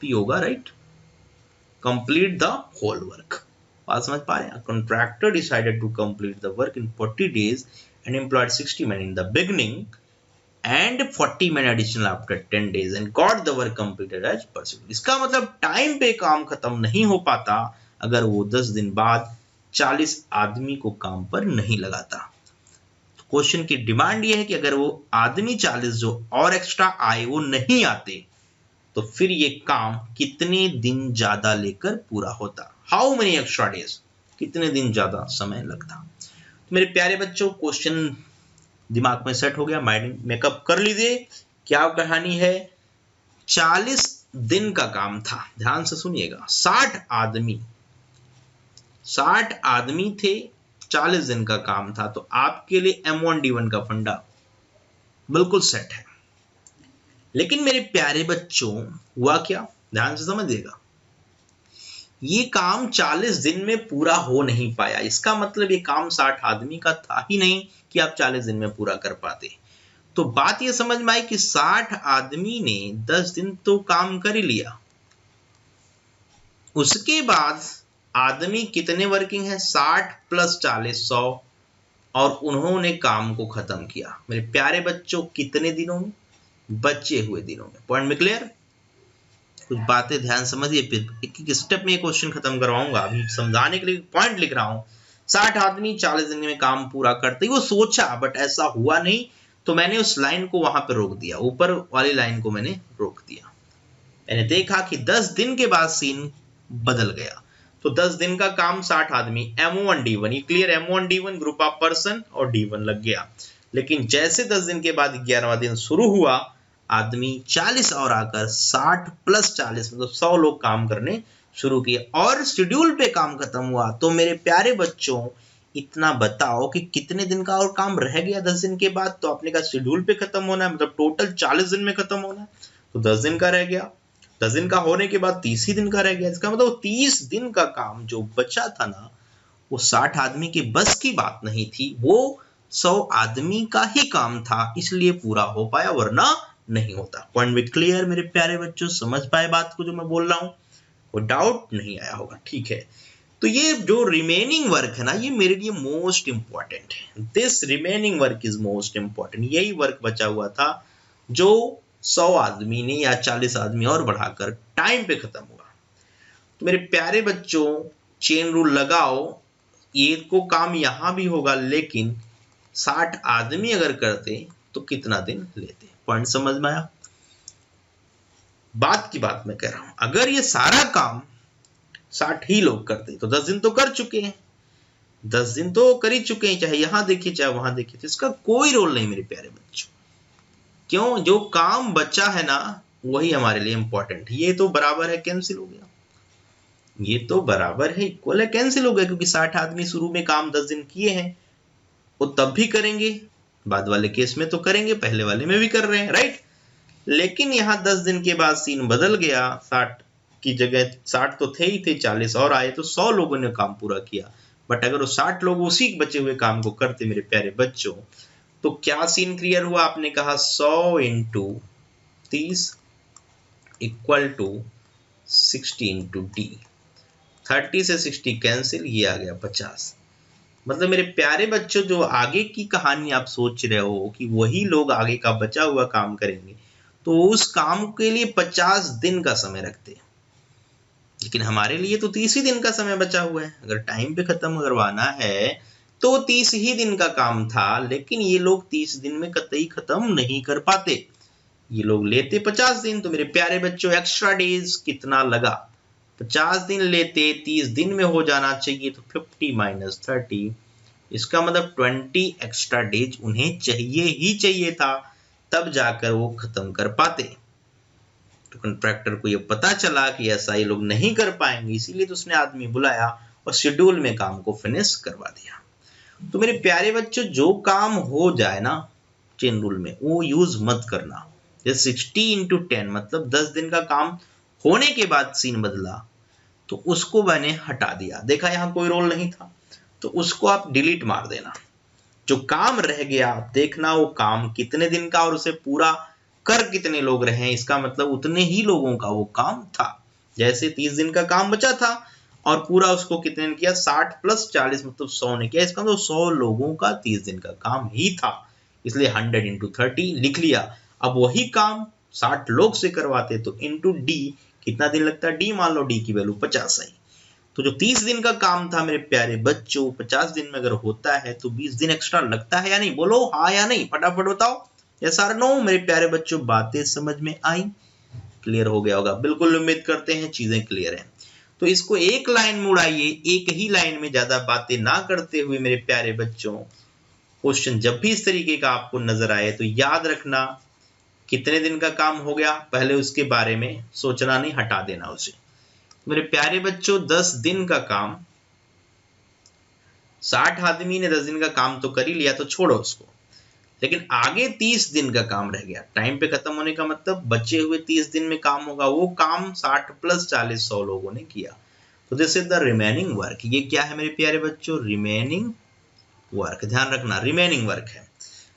पी होगा, right? Complete the whole work. बात समझ पा रहे हैं? Contractor decided to complete the work in 40 days and employed 60 men in the beginning and 40 men additional after 10 days and got the work completed as per schedule। इसका मतलब time पे काम खत्म नहीं हो पाता अगर वो 10 दिन बाद 40 आदमी को काम पर नहीं लगाता। तो क्वेश्चन की डिमांड ये है कि अगर वो आदमी 40 जो और एक्स्ट्रा आए वो नहीं आते तो फिर ये काम कितने दिन ज्यादा लेकर पूरा होता? हाउ मेनी एक्स्ट्रा डेज, कितने दिन ज्यादा समय लगता? तो मेरे प्यारे बच्चों, क्वेश्चन दिमाग में सेट हो गया, माइंड मेकअप कर लीजिए। क्या कहानी है? 40 दिन का काम था, ध्यान से सुनिएगा। 60 आदमी थे, 40 दिन का काम था। तो आपके लिए M1D1 का फंडा बिल्कुल सेट है। लेकिन मेरे प्यारे बच्चों, हुआ क्या? ध्यान से समझिएगा। ये काम 40 दिन में पूरा हो नहीं पाया। इसका मतलब ये काम 60 आदमी का था ही नहीं कि आप 40 दिन में पूरा कर पाते। तो बात ये समझ में आई कि 60 आदमी ने 10 दिन तो काम कर ही लिया। उसके बाद आदमी कितने वर्किंग है? 60 + 40 100, और उन्होंने काम को खत्म किया। मेरे प्यारे बच्चों, कितने दिनों में? बचे हुए दिनों में। पॉइंट में क्लियर? कुछ बातें ध्यान समझिए, फिर एक एक स्टेप में क्वेश्चन खत्म करवाऊंगा। अभी समझाने के लिए पॉइंट लिख रहा हूं। 60 आदमी 40 दिन में काम पूरा करते ही वो सोचा, बट ऐसा हुआ नहीं, तो मैंने उस लाइन को वहां पर रोक दिया, ऊपर वाली लाइन को मैंने रोक दिया। मैंने देखा कि 10 दिन के बाद सीन बदल गया। तो 10 दिन का काम 60 आदमी, M1D1, ये clear? M1D1 group of person और D1 लग गया। लेकिन जैसे 10 दिन के बाद 11वां दिन शुरू हुआ, आदमी 40 और आकर 60 + 40 मतलब 100 लोग काम करने शुरू किए और शेड्यूल पे काम खत्म हुआ। तो मेरे प्यारे बच्चों, इतना बताओ कि कितने दिन का और काम रह गया 10 दिन के बाद? तो आपने कहा शेड्यूल पे खत्म होना है, मतलब टोटल 40 दिन में खत्म होना है, तो 10 दिन का रह गया। 10 दिन का होने के बाद 30 ही दिन का रह गया। इसका मतलब 30 दिन का काम जो बचा था ना, वो 60 आदमी के बस की बात नहीं थी, वो 100 आदमी का ही काम था, इसलिए पूरा हो पाया, वरना नहीं होता। पॉइंट विद क्लियर मेरे प्यारे बच्चों? समझ पाए बात को जो मैं बोल रहा हूं? कोई डाउट नहीं आया होगा? ठीक है। तो ये जो रिमेनिंग वर्क है ना, ये मेरे लिए मोस्ट इंपॉर्टेंट है। This remaining work is most important. यही वर्क बचा हुआ था जो 100 आदमी ने या 40 आदमी और बढ़ाकर टाइम पे खत्म हुआ। तो मेरे प्यारे बच्चों, चेन रूल लगाओ, ये को काम यहां भी होगा, लेकिन 60 आदमी अगर करते तो कितना दिन लेते? पॉइंट समझ में आया? बात की बात मैं कह रहा हूं, अगर ये सारा काम 60 ही लोग करते तो 10 दिन तो कर चुके हैं, 10 दिन तो कर ही चुके हैं, चाहे यहां देखिए चाहे वहां देखिए। तो इसका कोई रोल नहीं मेरे प्यारे बच्चों। क्यों? जो काम बचा है ना, वही हमारे लिए इंपॉर्टेंट। ये तो बराबर है, कैंसिल हो गया। ये तो बराबर है, इक्वल है, कैंसिल हो गया, क्योंकि 60 आदमी शुरू में काम 10 दिन किए हैं, वो तब भी करेंगे बाद वाले केस में तो करेंगे, पहले वाले में भी कर रहे हैं, राइट। लेकिन यहाँ 10 दिन के बाद सीन बदल गया, 60 की जगह 60 तो थे ही थे, 40 और आए, तो 100 लोगों ने काम पूरा किया। बट अगर वो 60 लोग उसी बचे हुए काम को करते मेरे प्यारे बच्चों, तो क्या सीन क्लियर हुआ? आपने कहा 100 into 30 equal to 60 into D. 30 से 60 कैंसिल, ये आ गया 50। मतलब मेरे प्यारे बच्चों, जो आगे की कहानी आप सोच रहे हो कि वही लोग आगे का बचा हुआ काम करेंगे, तो उस काम के लिए 50 दिन का समय रखते हैं, लेकिन हमारे लिए तो 30 ही दिन का समय बचा हुआ है। अगर टाइम पे खत्म करवाना है तो 30 ही दिन का काम था, लेकिन ये लोग 30 दिन में कतई खत्म नहीं कर पाते, ये लोग लेते 50 दिन। तो मेरे प्यारे बच्चों, एक्स्ट्रा डेज कितना लगा? 50 दिन लेते, 30 दिन में हो जाना चाहिए, तो 50 माइनस 30, इसका मतलब 20 एक्स्ट्रा डेज उन्हें चाहिए ही चाहिए था, तब जाकर वो खत्म कर पाते। तो कॉन्ट्रैक्टर को ये पता चला कि ऐसा ये लोग नहीं कर पाएंगे, इसीलिए तो उसने आदमी बुलाया और शेड्यूल में काम को फिनिश करवा दिया। तो मेरे प्यारे बच्चों, जो काम हो जाए ना चेन रूल में, वो यूज मत करना। जैसे 60 इंटू 10 मतलब 10 दिन का काम होने के बाद सीन बदला, तो उसको मैंने हटा दिया। देखा यहाँ कोई रोल नहीं था, तो उसको आप डिलीट मार देना। जो काम रह गया देखना वो काम कितने दिन का और उसे पूरा कर कितने लोग रहे, इसका मतलब उतने ही लोगों का वो काम था। जैसे 30 दिन का काम बचा था और पूरा उसको कितने ने किया, 60 प्लस 40 मतलब 100 ने किया, इसका मतलब 100 लोगों का 30 दिन का काम ही था, इसलिए 100 इंटू 30 लिख लिया। अब वही काम 60 लोग से करवाते तो इंटू डी, कितना दिन लगता है, डी मान लो, डी की वैल्यू 50 आई। तो जो 30 दिन का काम था मेरे प्यारे बच्चों, 50 दिन में अगर होता है तो 20 दिन एक्स्ट्रा लगता है या नहीं? बोलो हाँ या नहीं, फटाफट बताओ, यस और नो। मेरे प्यारे बच्चों, बातें समझ में आई? क्लियर हो गया होगा, बिल्कुल उम्मीद करते हैं चीजें क्लियर हैं। तो इसको एक लाइन में उड़ाइए, एक ही लाइन में, ज्यादा बातें ना करते हुए मेरे प्यारे बच्चों। क्वेश्चन जब भी इस तरीके का आपको नजर आए तो याद रखना, कितने दिन का काम हो गया पहले उसके बारे में सोचना नहीं, हटा देना उसे। मेरे प्यारे बच्चों, 10 दिन का काम, 60 आदमी ने 10 दिन का काम तो कर ही लिया, तो छोड़ो उसको, लेकिन आगे 30 दिन का काम रह गया। टाइम पे खत्म होने का मतलब बचे हुए 30 दिन में काम होगा, वो काम 60 प्लस 40 100 लोगों ने किया, तो this is the remaining work. ये क्या है मेरे प्यारे बच्चों? Remaining work. ध्यान रखना, रिमेनिंग वर्क है।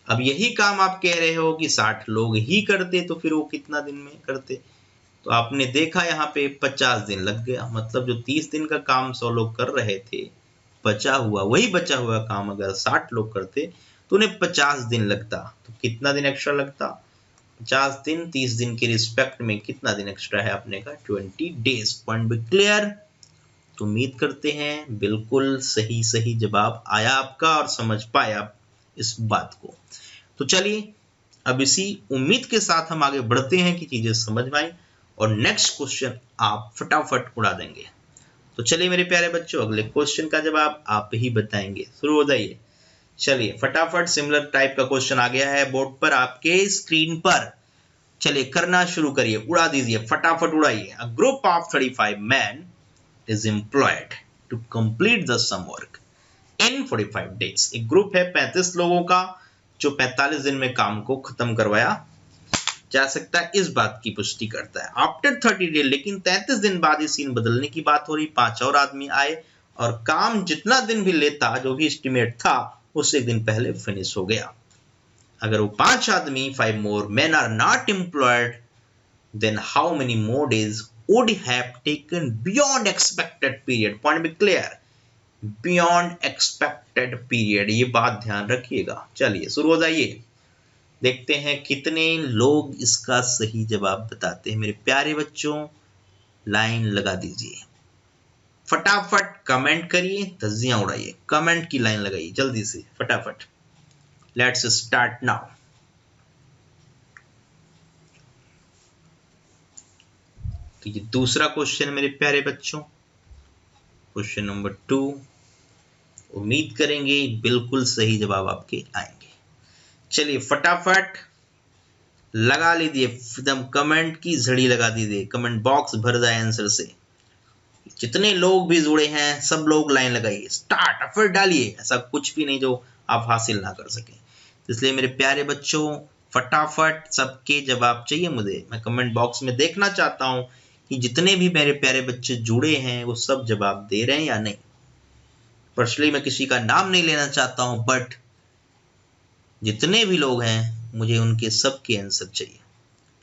अब यही काम आप कह रहे हो कि 60 लोग ही करते, तो फिर वो कितना दिन में करते? तो आपने देखा यहाँ पे 50 दिन लग गया, मतलब जो 30 दिन का काम 100 लोग कर रहे थे, बचा हुआ, वही बचा हुआ काम अगर 60 लोग करते तो उन्हें 50 दिन लगता, तो कितना दिन एक्स्ट्रा लगता? 50 दिन 30 दिन के रिस्पेक्ट में कितना दिन एक्स्ट्रा है अपने का? 20 डेज। पॉइंट भी क्लियर? तो उम्मीद करते हैं बिल्कुल सही सही जवाब आया आपका और समझ पाए आप इस बात को। तो चलिए, अब इसी उम्मीद के साथ हम आगे बढ़ते हैं कि चीजें समझ में आई और नेक्स्ट क्वेश्चन आप फटाफट उड़ा देंगे। तो चलिए मेरे प्यारे बच्चों, अगले क्वेश्चन का जवाब आप ही बताएंगे। शुरू हो जाइए, चलिए फटाफट। सिमिलर टाइप का क्वेश्चन आ गया है बोर्ड पर आपके स्क्रीन पर, चलिए करना शुरू करिए, उड़ा दीजिए, फटाफट उड़ाइए। A group of 35 men is employed to complete the sum work in 45 days। एक ग्रुप है 35 लोगों का जो 45 दिन में काम को खत्म करवाया जा सकता है, इस बात की पुष्टि करता है। आफ्टर 30 डेज, लेकिन 33 दिन बाद ये सीन बदलने की बात हो रही, 5 और आदमी आए और काम जितना दिन भी लेता, जो भी एस्टिमेट था, उससे एक दिन पहले फिनिश हो गया। अगर वो 5 आदमी 5 more men are not employed, then how many more days would have taken beyond expected period? Point be clear, beyond expected period, ये बात ध्यान रखिएगा। चलिए शुरू हो जाइए, देखते हैं कितने लोग इसका सही जवाब बताते हैं। मेरे प्यारे बच्चों, लाइन लगा दीजिए, फटाफट कमेंट करिए, धज्जियां उड़ाइए, कमेंट की लाइन लगाइए जल्दी से फटाफट। Let's start now. तो ये दूसरा क्वेश्चन मेरे प्यारे बच्चों, क्वेश्चन नंबर 2। उम्मीद करेंगे बिल्कुल सही जवाब आपके आएंगे। चलिए फटाफट लगा लीजिए, एकदम कमेंट की झड़ी लगा दीजिए, कमेंट बॉक्स भर जाए आंसर से। जितने लोग भी जुड़े हैं सब लोग लाइन लगाइए, स्टार्ट, फिर डालिए, ऐसा कुछ भी नहीं जो आप हासिल ना कर सके। इसलिए मेरे प्यारे बच्चों फटाफट सबके जवाब चाहिए मुझे। मैं कमेंट बॉक्स में देखना चाहता हूं कि जितने भी मेरे प्यारे बच्चे जुड़े हैं वो सब जवाब दे रहे हैं या नहीं। पर्सनली मैं किसी का नाम नहीं लेना चाहता हूं, बट जितने भी लोग हैं मुझे उनके सबके आंसर चाहिए,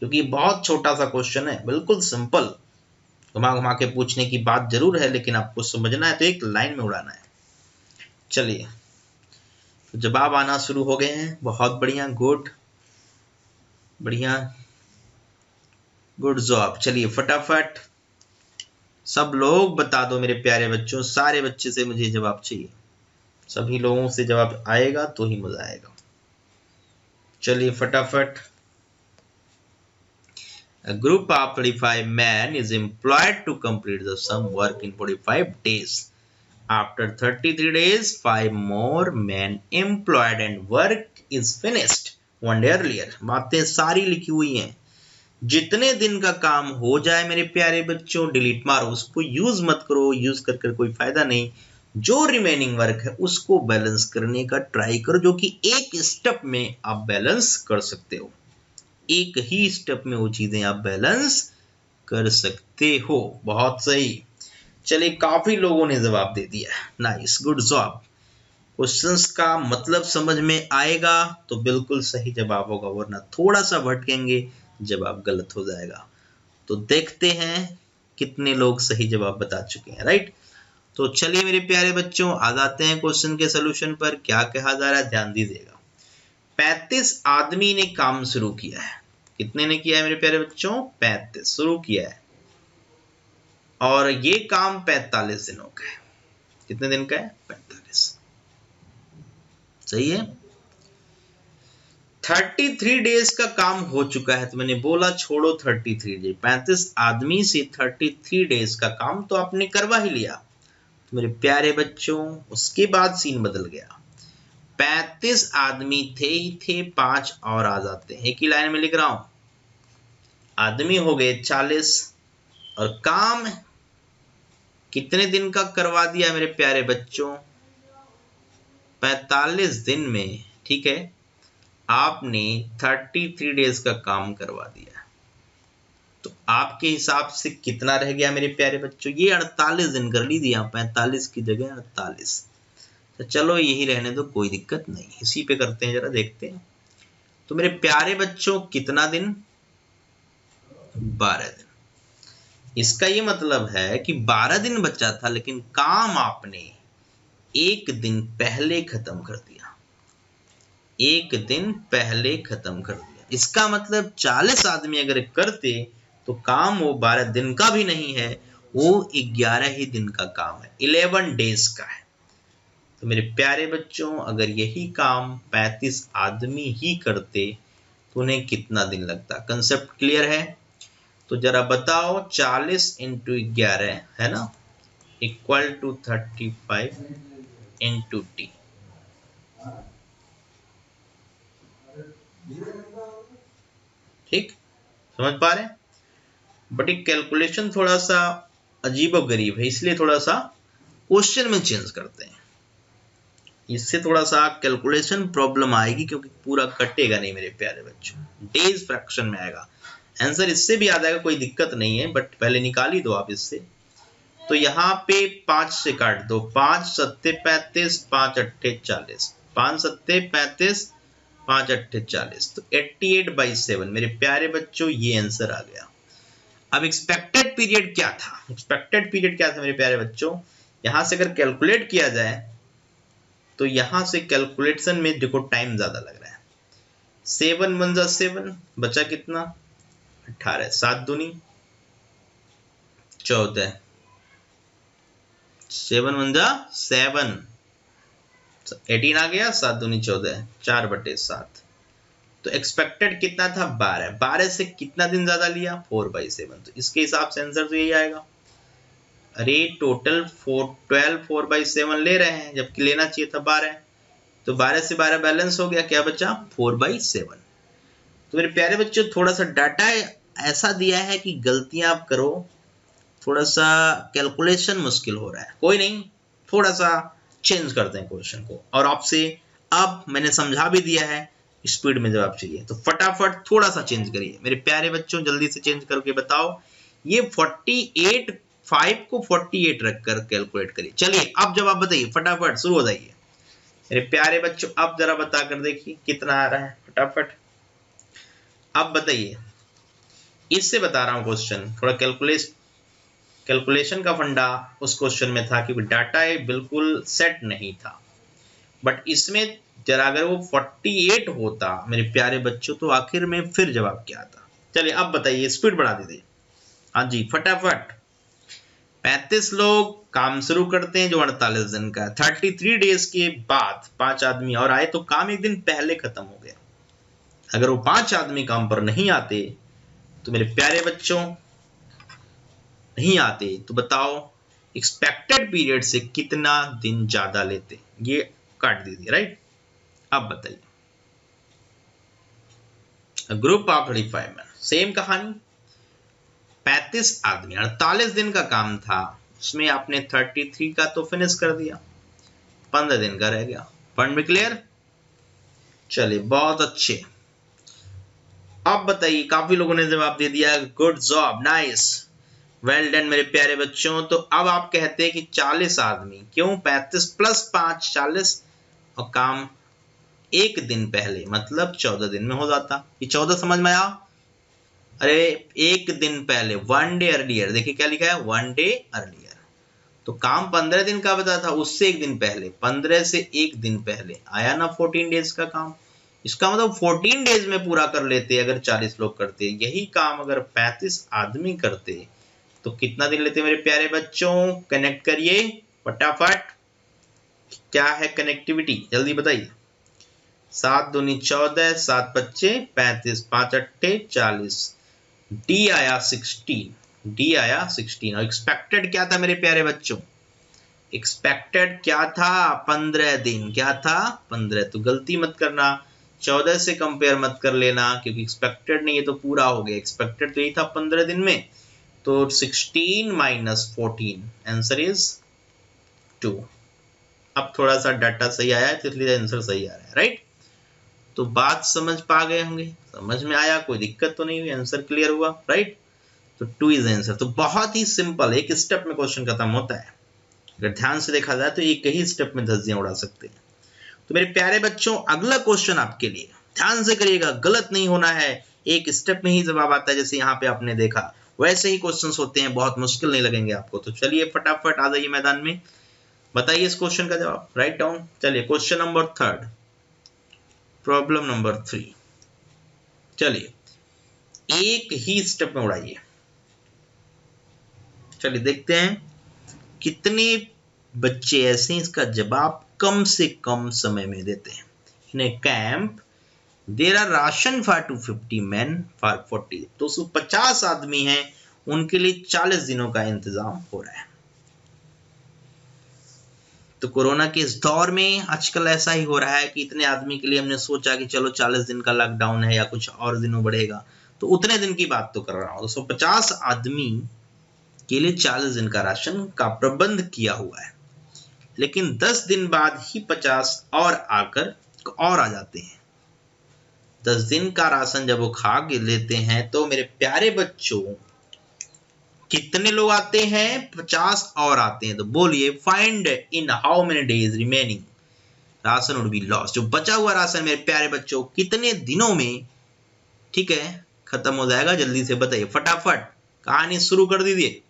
क्योंकि बहुत छोटा सा क्वेश्चन है, बिल्कुल सिंपल। घुमा घुमा के पूछने की बात जरूर है, लेकिन आपको समझना है तो एक लाइन में उड़ाना है। चलिए, तो जवाब आना शुरू हो गए हैं। बहुत बढ़िया, गुड, बढ़िया, गुड जॉब। चलिए फटाफट सब लोग बता दो मेरे प्यारे बच्चों, सारे बच्चे से मुझे जवाब चाहिए। सभी लोगों से जवाब आएगा तो ही मजा आएगा। चलिए फटाफट। A group of 35 men is employed to complete the some work in 45 days. After 33 days, 5 more men employed and work is finished 1 day earlier. बातें सारी लिखी हुई हैं। जितने दिन का काम हो जाए मेरे प्यारे बच्चों, डिलीट मारो, उसको यूज मत करो, यूज कर कोई फायदा नहीं। जो रिमेनिंग वर्क है उसको बैलेंस करने का ट्राई करो, जो कि एक स्टेप में आप बैलेंस कर सकते हो। एक ही स्टेप में वो चीजें आप बैलेंस कर सकते हो। बहुत सही। चलिए, काफी लोगों ने जवाब दे दिया, नाइस, गुड जॉब। क्वेश्चंस का मतलब समझ में आएगा तो बिल्कुल सही जवाब होगा, वरना थोड़ा सा भटकेंगे जवाब गलत हो जाएगा। तो देखते हैं कितने लोग सही जवाब बता चुके हैं, राइट। तो चलिए मेरे प्यारे बच्चों, आ जाते हैं क्वेश्चन के सोल्यूशन पर। क्या कहा जा रहा है, ध्यान दीजिएगा। 35 आदमी ने काम शुरू किया है। कितने ने किया है मेरे प्यारे बच्चों? 35 शुरू किया है, और ये काम 45 दिनों का है। कितने दिन का है? 45। सही है। 33 डेज का काम हो चुका है, तो मैंने बोला छोड़ो 33 डेज, 35 आदमी से 33 डेज का काम तो आपने करवा ही लिया। तो मेरे प्यारे बच्चों, उसके बाद सीन बदल गया। 35 आदमी थे ही थे, 5 और आ जाते हैं। एक ही लाइन में लिख रहा हूं। आदमी हो गए 40, और काम कितने दिन का करवा दिया मेरे प्यारे बच्चों? 45 दिन में, ठीक है। आपने 33 डेज का काम करवा दिया, तो आपके हिसाब से कितना रह गया मेरे प्यारे बच्चों? ये 48 दिन कर लीजिए, 45 की जगह 48। तो चलो यही रहने दो, कोई दिक्कत नहीं, इसी पे करते हैं, जरा देखते हैं। तो मेरे प्यारे बच्चों, कितना दिन? 12 दिन। इसका ये मतलब है कि 12 दिन बचा था, लेकिन काम आपने एक दिन पहले खत्म कर दिया। एक दिन पहले खत्म कर दिया। इसका मतलब 40 आदमी अगर करते तो काम वो 12 दिन का भी नहीं है, वो 11 ही दिन का काम है, 11 डेज का है। तो मेरे प्यारे बच्चों, अगर यही काम 35 आदमी ही करते तो उन्हें कितना दिन लगता? कंसेप्ट क्लियर है? तो जरा बताओ, 40 इंटू 11 है ना, इक्वल टू 35 इंटू टी। ठीक, समझ पा रहे हैं? बट एक कैलकुलेशन थोड़ा सा अजीबोगरीब है, इसलिए थोड़ा सा क्वेश्चन में चेंज करते हैं। इससे थोड़ा सा कैलकुलेशन प्रॉब्लम आएगी, क्योंकि पूरा कटेगा नहीं मेरे प्यारे बच्चों, डेज फ्रैक्शन में आएगा। आंसर इससे भी आ जाएगा, कोई दिक्कत नहीं है, बट पहले निकाल ही दो आप इससे। तो यहाँ पे 5 से काट दो, 5 सत्ते 35, 5 अट्ठे 40, 5 सत्ते 35, 5 अट्ठे 40, तो 88/7 मेरे प्यारे बच्चों, ये आंसर आ गया। अब एक्सपेक्टेड पीरियड क्या था? एक्सपेक्टेड पीरियड क्या था मेरे प्यारे बच्चों? यहां से अगर कैलकुलेट किया जाए तो यहां से कैलकुलेशन में देखो टाइम ज्यादा लग रहा है। 7 1 जा 7, बचा कितना? 18, 7 दूनी 14, 7 1 जा 7, 18 आ गया, 7 दूनी 14, 4/7। तो एक्सपेक्टेड कितना था? 12। 12 से कितना दिन ज्यादा लिया? 4/7। तो इसके हिसाब से आंसर तो यही आएगा। अरे टोटल 12 4/7 ले रहे हैं, जबकि लेना चाहिए था 12। तो 12 से 12 बैलेंस हो गया, क्या बचा? 4/7। तो मेरे प्यारे बच्चों, थोड़ा सा डाटा ऐसा दिया है कि गलतियां आप करो, थोड़ा सा कैलकुलेशन मुश्किल हो रहा है। कोई नहीं, थोड़ा सा चेंज करते हैं क्वेश्चन को। और आपसे अब मैंने समझा भी दिया है, स्पीड में जवाब चाहिए तो फटाफट थोड़ा सा चेंज करिए मेरे प्यारे बच्चों, जल्दी से चेंज करके बताओ। ये 48 5 को 48 रखकर कैलकुलेट करिए। चलिए अब जवाब बताइए, फटाफट शुरू हो जाइए मेरे प्यारे बच्चों। अब जरा बता कर देखिए कितना आ रहा है फटाफट। अब बताइए, इससे बता रहा हूं क्वेश्चन, थोड़ा कैलकुलेशन का फंडा उस क्वेश्चन में था क्योंकि डाटा बिल्कुल सेट नहीं था, बट इसमें जरा अगर वो 48 होता मेरे प्यारे बच्चों तो आखिर में फिर जवाब क्या आता। चलिए अब बताइए, स्पीड बढ़ा दीजिए। हाँ जी फटाफट। 35 लोग काम शुरू करते हैं जो 48 दिन का, 33 डेज के बाद 5 आदमी और आए तो काम एक दिन पहले खत्म हो गया। अगर वो 5 आदमी काम पर नहीं आते तो मेरे प्यारे बच्चों नहीं आते तो बताओ एक्सपेक्टेड पीरियड से कितना दिन ज्यादा लेते, ये काट दीजिए राइट। अब बताइए, ग्रुप ऑफ 35 मैन, सेम कहानी, 35 आदमी 48 दिन का काम था, उसमें आपने 33 का तो फिनिश कर दिया, 15 दिन का रह गया। पॉइंट में क्लियर? चलिए बहुत अच्छे। अब बताइए, काफी लोगों ने जवाब दे दिया, good job, nice, well done मेरे प्यारे बच्चों। तो अब आप कहते हैं कि 40 आदमी, क्यों 35 प्लस 5 40, और काम एक दिन पहले मतलब 14 दिन में हो जाता। ये 14 समझ में आया? अरे एक दिन पहले, 1 डे अर्लियर, देखिए क्या लिखा है, 1 डे अर्लियर। तो काम 15 दिन का बता था, उससे एक दिन पहले, 15 से एक दिन पहले आया ना 14 डेज का काम। इसका मतलब 14 डेज में पूरा कर लेते अगर 40 लोग करते। यही काम अगर 35 आदमी करते तो कितना दिन लेते मेरे प्यारे बच्चों? कनेक्ट करिए फटाफट, क्या है कनेक्टिविटी, जल्दी बताइए। 7 दूनी 14, 7 बच्चे 35, 5 अट्ठे 40, डी आया 16, डी आया 16। और एक्सपेक्टेड क्या था मेरे प्यारे बच्चों? एक्सपेक्टेड क्या था? 15 दिन। क्या था? 15। तो गलती मत करना, 14 से कंपेयर मत कर लेना क्योंकि एक्सपेक्टेड नहीं है तो पूरा हो गया। एक्सपेक्टेड तो यही था 15 दिन में, तो 16 माइनस 14, आंसर इज 2। अब थोड़ा सा डाटा सही आया है तो इसलिए आंसर सही आ रहा है राइट। तो बात समझ पा गए होंगे, समझ में आया, कोई दिक्कत तो नहीं हुई, आंसर क्लियर हुआ राइट। तो 2 इज आंसर। तो बहुत ही सिंपल, एक स्टेप में क्वेश्चन खत्म होता है। अगर ध्यान से देखा जाए तो एक ही स्टेप में धज्जियां उड़ा सकते हैं। तो मेरे प्यारे बच्चों, अगला क्वेश्चन आपके लिए, ध्यान से करिएगा, गलत नहीं होना है, एक स्टेप में ही जवाब आता है। जैसे यहाँ पे आपने देखा वैसे ही क्वेश्चंस होते हैं, बहुत मुश्किल नहीं लगेंगे आपको। तो चलिए फटाफट आ जाइए मैदान में, बताइए इस क्वेश्चन का जवाब, राइट डाउन। चलिए क्वेश्चन नंबर 3, प्रॉब्लम नंबर 3। चलिए एक ही स्टेप में उड़ाइए। चलिए देखते हैं कितने बच्चे ऐसे हैं इसका जवाब कम से कम समय में देते हैं। In a camp there are ration for 250 man for 40, 250 आदमी हैं, उनके लिए 40 दिनों का इंतजाम हो रहा है। तो कोरोना के इस दौर में आजकल ऐसा ही हो रहा है कि इतने आदमी के लिए हमने सोचा कि चलो 40 दिन का लॉकडाउन है या कुछ और दिनों बढ़ेगा, तो उतने दिन की बात तो कर रहा हूं। 250 आदमी के लिए 40 दिन का राशन का प्रबंध किया हुआ है, लेकिन 10 दिन बाद ही 50 और आकर और आ जाते हैं। 10 दिन का राशन जब वो खा के लेते हैं तो मेरे प्यारे बच्चों कितने लोग आते हैं? 50 और आते हैं। तो बोलिए, find in how many days remaining ration would be lost, जो बचा हुआ राशन मेरे प्यारे बच्चों कितने दिनों में, ठीक है, खत्म हो जाएगा। जल्दी से बताइए फटाफट, कहानी शुरू कर दीजिए,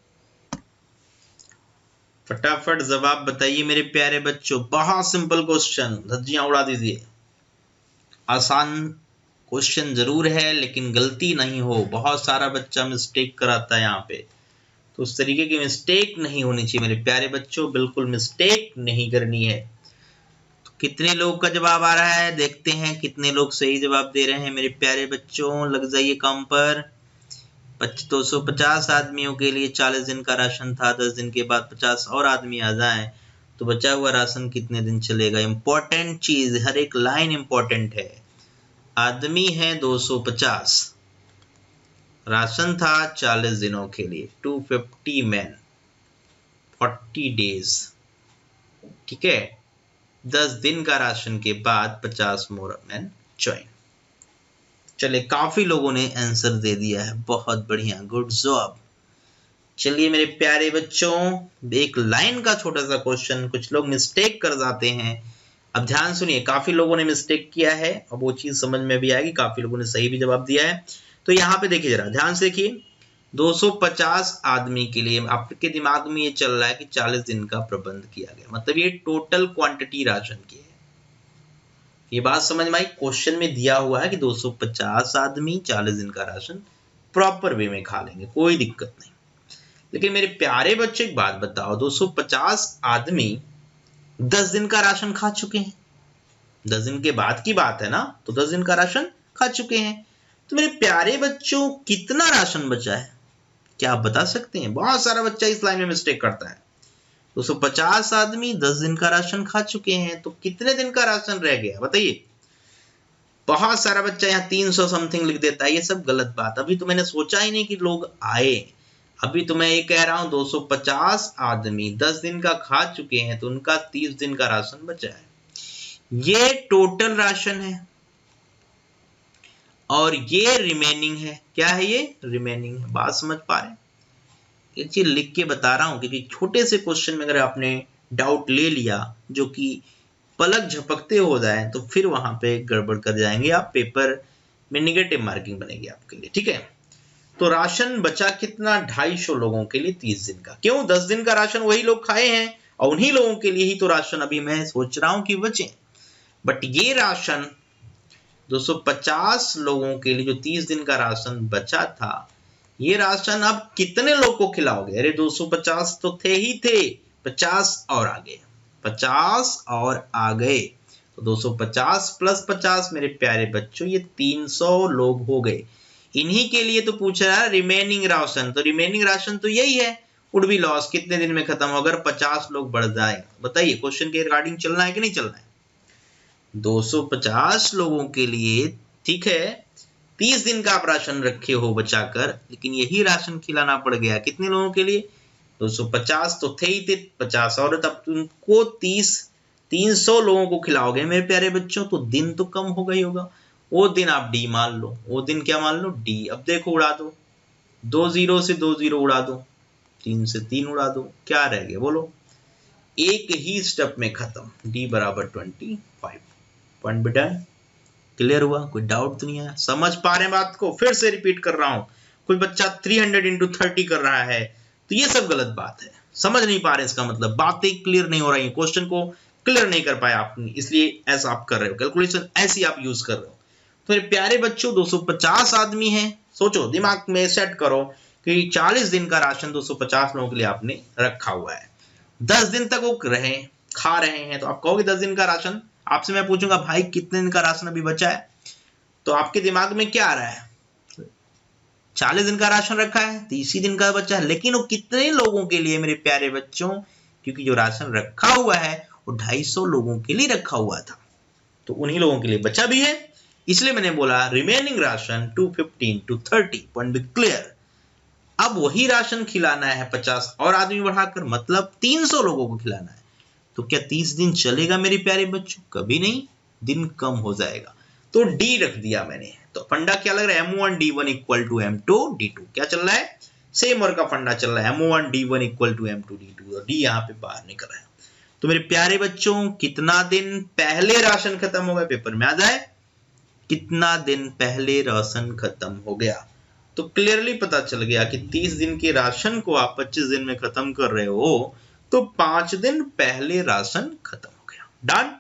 फटाफट जवाब बताइए मेरे प्यारे बच्चों। बहुत सिंपल क्वेश्चन, धज्जियां उड़ा दीजिए। आसान क्वेश्चन जरूर है लेकिन गलती नहीं हो, बहुत सारा बच्चा मिस्टेक कराता है यहाँ पे, तो उस तरीके की मिस्टेक नहीं होनी चाहिए मेरे प्यारे बच्चों, बिल्कुल मिस्टेक नहीं करनी है। तो कितने लोग का जवाब आ रहा है, देखते हैं कितने लोग सही जवाब दे रहे हैं मेरे प्यारे बच्चों। लग जाइए काम पर। 250 आदमियों के लिए 40 दिन का राशन था, 10 दिन के बाद 50 और आदमी आ जाए तो बचा हुआ राशन कितने दिन चलेगा। इंपॉर्टेंट चीज, हर एक लाइन इंपॉर्टेंट है। आदमी है 250, राशन था 40 दिनों के लिए, 250 मैन 40 डेज, ठीक है। 10 दिन का राशन के बाद 50 मोर मैन ज्वाइन। चलिए काफी लोगों ने आंसर दे दिया है, बहुत बढ़िया, गुड जॉब। चलिए मेरे प्यारे बच्चों, एक लाइन का छोटा सा क्वेश्चन, कुछ लोग मिस्टेक कर जाते हैं। अब ध्यान सुनिए, काफी लोगों ने मिस्टेक किया है, अब वो चीज समझ में भी आएगी, काफी लोगों ने सही भी जवाब दिया है। तो यहाँ पे देखिए, जरा ध्यान से देखिए, 250 आदमी के लिए आपके दिमाग में ये चल रहा है कि 40 दिन का प्रबंध किया गया, मतलब ये टोटल क्वांटिटी राशन की है। ये बात समझ में आई? क्वेश्चन में दिया हुआ है कि 250 आदमी 40 दिन का राशन प्रॉपर वे में खा लेंगे, कोई दिक्कत नहीं। लेकिन मेरे प्यारे बच्चे एक बात बताओ, 250 आदमी 10 दिन का राशन खा चुके हैं, 10 दिन के बाद की बात है ना, तो 10 दिन का राशन खा चुके हैं। तो मेरे प्यारे बच्चों कितना राशन बचा है, क्या आप बता सकते हैं? बहुत सारा बच्चा इस लाइन में मिस्टेक करता है। 250 आदमी 10 दिन का राशन खा चुके हैं, तो कितने दिन का राशन रह गया बताइए? बहुत सारा बच्चा यहाँ 300 समथिंग लिख देता है, ये सब गलत बात। अभी तो मैंने सोचा ही नहीं कि लोग आए, अभी तो मैं ये कह रहा हूं 250 आदमी 10 दिन का खा चुके हैं, तो उनका 30 दिन का राशन बचा है। ये टोटल राशन है और ये रिमेनिंग है। क्या है ये? रिमेनिंग है। बात समझ पा रहे हैं? ये चीज लिख के बता रहा हूं क्योंकि छोटे से क्वेश्चन में अगर आपने डाउट ले लिया जो कि पलक झपकते हो जाए तो फिर वहां पे गड़बड़ कर जाएंगे आप, पेपर में निगेटिव मार्किंग बनेगी आपके लिए। ठीक है, तो राशन बचा कितना? 250 लोगों के लिए 30 दिन का। क्यों? 10 दिन का राशन वही लोग खाए हैं और उन्हीं लोगों के लिए ही तो राशन अभी मैं सोच रहा हूं कि बचे। बट ये राशन 250 लोगों के लिए जो 30 दिन का राशन बचा था, ये राशन अब कितने लोग को खिलाओगे? अरे 250 तो थे ही थे, 50 और आ गए, 50 और आ गए, तो 250 प्लस 50 मेरे प्यारे बच्चों ये 300 लोग हो गए। इन्हीं के लिए तो पूछ रहा है रिमेनिंग राशन। तो रिमेनिंग राशन तो यही है, वुड बी लॉस, कितने दिन में खत्म हो अगर 50 लोग बढ़ जाए? बताइए, क्वेश्चन के रिगार्डिंग चलना है कि नहीं चलना है? 250 लोगों के लिए, ठीक है, 30 दिन का आप राशन रखे हो बचाकर, लेकिन यही राशन खिलाना पड़ गया कितने लोगों के लिए? 250 तो थे ही थे, 50 और, तब तुमको 300 लोगों को खिलाओगे मेरे प्यारे बच्चों, तो दिन तो कम हो गई होगा। वो दिन आप डी मान लो, वो दिन क्या मान लो? डी। अब देखो उड़ा दो, 2 0 से 2 0 उड़ा दो, 3 से 3 उड़ा दो, क्या रह गया बोलो? एक ही स्टेप में खत्म, डी बराबर 25। पॉइंट बेटा क्लियर हुआ? कोई डाउट तो नहीं है? समझ पा रहे हैं बात को? फिर से रिपीट कर रहा हूं, कोई बच्चा 300 into 30 कर रहा है तो ये सब गलत बात है, समझ नहीं पा रहे, इसका मतलब बातें क्लियर नहीं हो रही, क्वेश्चन को क्लियर नहीं कर पाए आपने, इसलिए ऐसा आप कर रहे हो, कैलकुलेशन ऐसी आप यूज कर रहे हो। तो मेरे प्यारे बच्चों 250 आदमी हैं, सोचो दिमाग में सेट करो कि 40 दिन का राशन 250 लोगों के लिए आपने रखा हुआ है, 10 दिन तक वो रहे खा रहे हैं, तो आप कहोगे 10 दिन का राशन। आपसे मैं पूछूंगा भाई कितने दिन का राशन अभी बचा है, तो आपके दिमाग में क्या आ रहा है? 40 दिन का राशन रखा है, 30 दिन का बचा है, लेकिन वो कितने लोगों के लिए मेरे प्यारे बच्चों? क्योंकि जो राशन रखा हुआ है वो 250 लोगों के लिए रखा हुआ था, तो उन्हीं लोगों के लिए बचा भी है, इसलिए मैंने बोला रिमेनिंग राशन 215 to 30, पॉइंट बी क्लियर। अब वही राशन खिलाना है 50 और आदमी बढ़ाकर, मतलब 300 लोगों को खिलाना है, तो क्या 30 दिन चलेगा मेरे प्यारे बच्चों? कभी नहीं, दिन कम हो जाएगा, तो डी रख दिया मैंने। तो फंडा क्या लग रहा है? M1 D1 equal to M2 D2। क्या चल रहा है? सेम वर्क का फंडा चल रहा है, M1 D1 equal to M2 D2, और डी यहाँ पे बाहर निकल रहा है। तो मेरे प्यारे बच्चों कितना दिन पहले राशन खत्म हो गया? पेपर में आ जाए कितना दिन पहले राशन खत्म हो गया, तो क्लियरली पता चल गया कि 30 दिन के राशन को आप 25 दिन में खत्म कर रहे हो, तो 5 दिन पहले राशन खत्म हो गया। डन।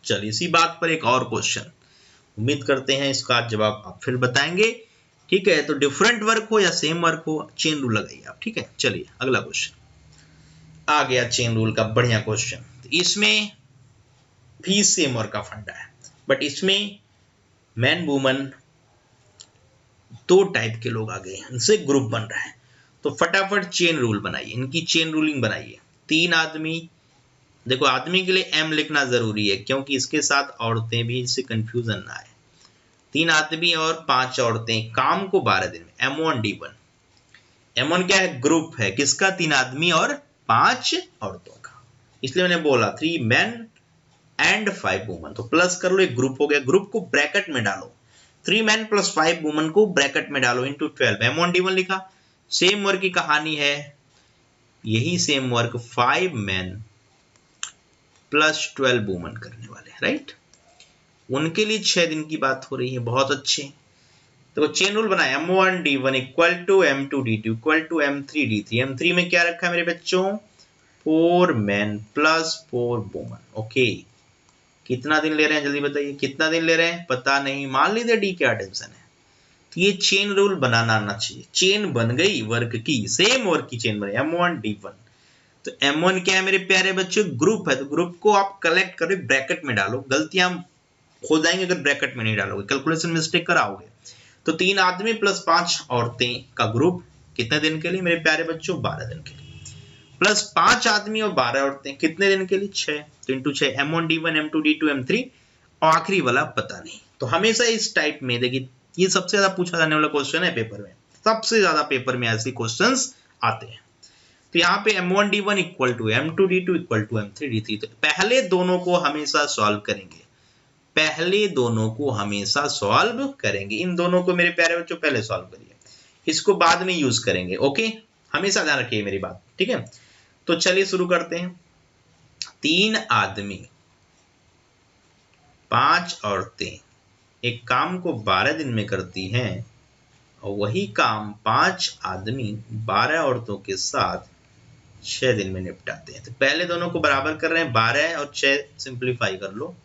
चलिए इसी बात पर एक और क्वेश्चन, उम्मीद करते हैं इसका जवाब आप फिर बताएंगे, ठीक है? तो डिफरेंट वर्क हो या सेम वर्क हो, चेन रूल लगाइए आप, ठीक है? चलिए अगला क्वेश्चन आ गया, चेन रूल का बढ़िया क्वेश्चन। तो इसमें भी सेम वर्क का फंडा है, बट इसमें मैन वुमन 2 टाइप के लोग आ गए हैं, इनसे ग्रुप बन रहा है, तो फटाफट चेन रूल बनाइए, इनकी चेन रूलिंग बनाइए। 3 आदमी, देखो आदमी के लिए M लिखना जरूरी है क्योंकि इसके साथ औरतें भी, इससे कंफ्यूजन ना आए। 3 आदमी और 5 औरतें, काम को 12 दिन में, M1 D1। M1 क्या है? ग्रुप है, किसका? 3 आदमी और 5 औरतों का, इसलिए मैंने बोला 3 men and 5 women, तो प्लस कर लो, एक ग्रुप हो गया, ग्रुप को ब्रैकेट में डालो, 3 मैन प्लस 5 वुमन को ब्रैकेट में डालो इनटू 12, M1D1 लिखा। सेम वर्क की कहानी है, यही same work 5 man plus 12 woman करने वाले, राइट। उनके लिए 6 दिन की बात हो रही है, बहुत अच्छे। तो चेन रूल बनाए, M1D1 equal to M2D2 equal to M3D3। M3 में क्या रखा है मेरे बच्चों, 4 मैन प्लस 4 वुमन। ओके, कितना दिन ले रहे हैं जल्दी बताइए, कितना दिन ले रहे हैं, पता नहीं, मान लीजिए डी, क्या टेंशन है। तो ये चेन रूल बनाना आना चाहिए। चेन बन गई वर्क की, सेम वर्क की चेन बनी, M1D1। तो M1 क्या है मेरे प्यारे बच्चों, ग्रुप है। तो ग्रुप को आप कलेक्ट करो, ब्रैकेट में डालो। गलतियां हो जाएंगे अगर ब्रैकेट में नहीं डालोगे, कैलकुलेशन मिस्टेक कराओगे। तो 3 आदमी प्लस 5 औरतें का ग्रुप कितने दिन के लिए मेरे प्यारे बच्चों, 12 दिन के लिए। प्लस 5 आदमी और 12 औरतें कितने दिन के लिए, 6। तो इंटू 6, M1D1 M2D2 M3, और आखिरी वाला पता नहीं। तो हमेशा इस टाइप में देखिए, ये सबसे ज्यादा पूछा जाने वाला क्वेश्चन है पेपर में, सबसे ज्यादा पेपर में ऐसे क्वेश्चंस आते हैं। तो यहाँ पे M1D1 equal to M2D2 equal to M3D3। तो पहले दोनों को हमेशा सॉल्व करेंगे, पहले दोनों को हमेशा सॉल्व करेंगे। इन दोनों को मेरे प्यारे बच्चों पहले सॉल्व करिए, इसको बाद में यूज करेंगे। ओके, हमेशा ध्यान रखिए मेरी बात, ठीक है। तो चलिए शुरू करते हैं। 3 आदमी 5 औरतें एक काम को 12 दिन में करती हैं, और वही काम 5 आदमी 12 औरतों के साथ 6 दिन में निपटाते हैं। तो पहले दोनों को बराबर कर रहे हैं, 12 और 6 सिंप्लीफाई कर लो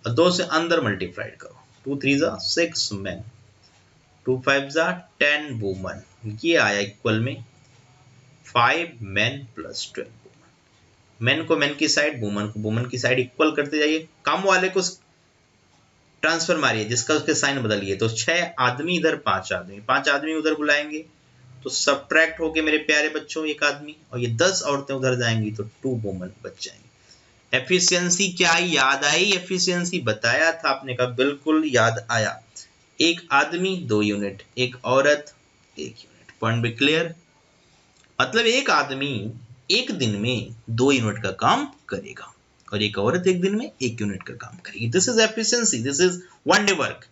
और 2 से अंदर मल्टीप्लाइड करो। 2 3 जा 6 मैन, 2 5 जा 10 वुमन। ये आया इक्वल में 5 मैन प्लस 12 वुमन। मैन को मैन की साइड, वुमन को वुमन की साइड इक्वल करते जाइए। कम वाले को ट्रांसफर मारिए, जिसका उसके साइन बदलिए। तो 6 आदमी इधर, 5 आदमी, 5 आदमी उधर बुलाएंगे, तो सब्ट्रैक्ट होके मेरे प्यारे बच्चों 1 आदमी, और ये 10 औरतें उधर जाएंगी, तो 2 वुमन बच जाएंगे। एफिशिएंसी क्या आई, याद आई? एफिशिएंसी बताया था आपने, कहा बिल्कुल याद आया। 1 आदमी 2 यूनिट, 1 औरत 1 यूनिट। पॉइंट भी क्लियर? मतलब 1 आदमी 1 दिन में 2 यूनिट का काम करेगा, और 1 औरत 1 दिन में 1 यूनिट का काम करेगी। This is efficiency, this is one day work.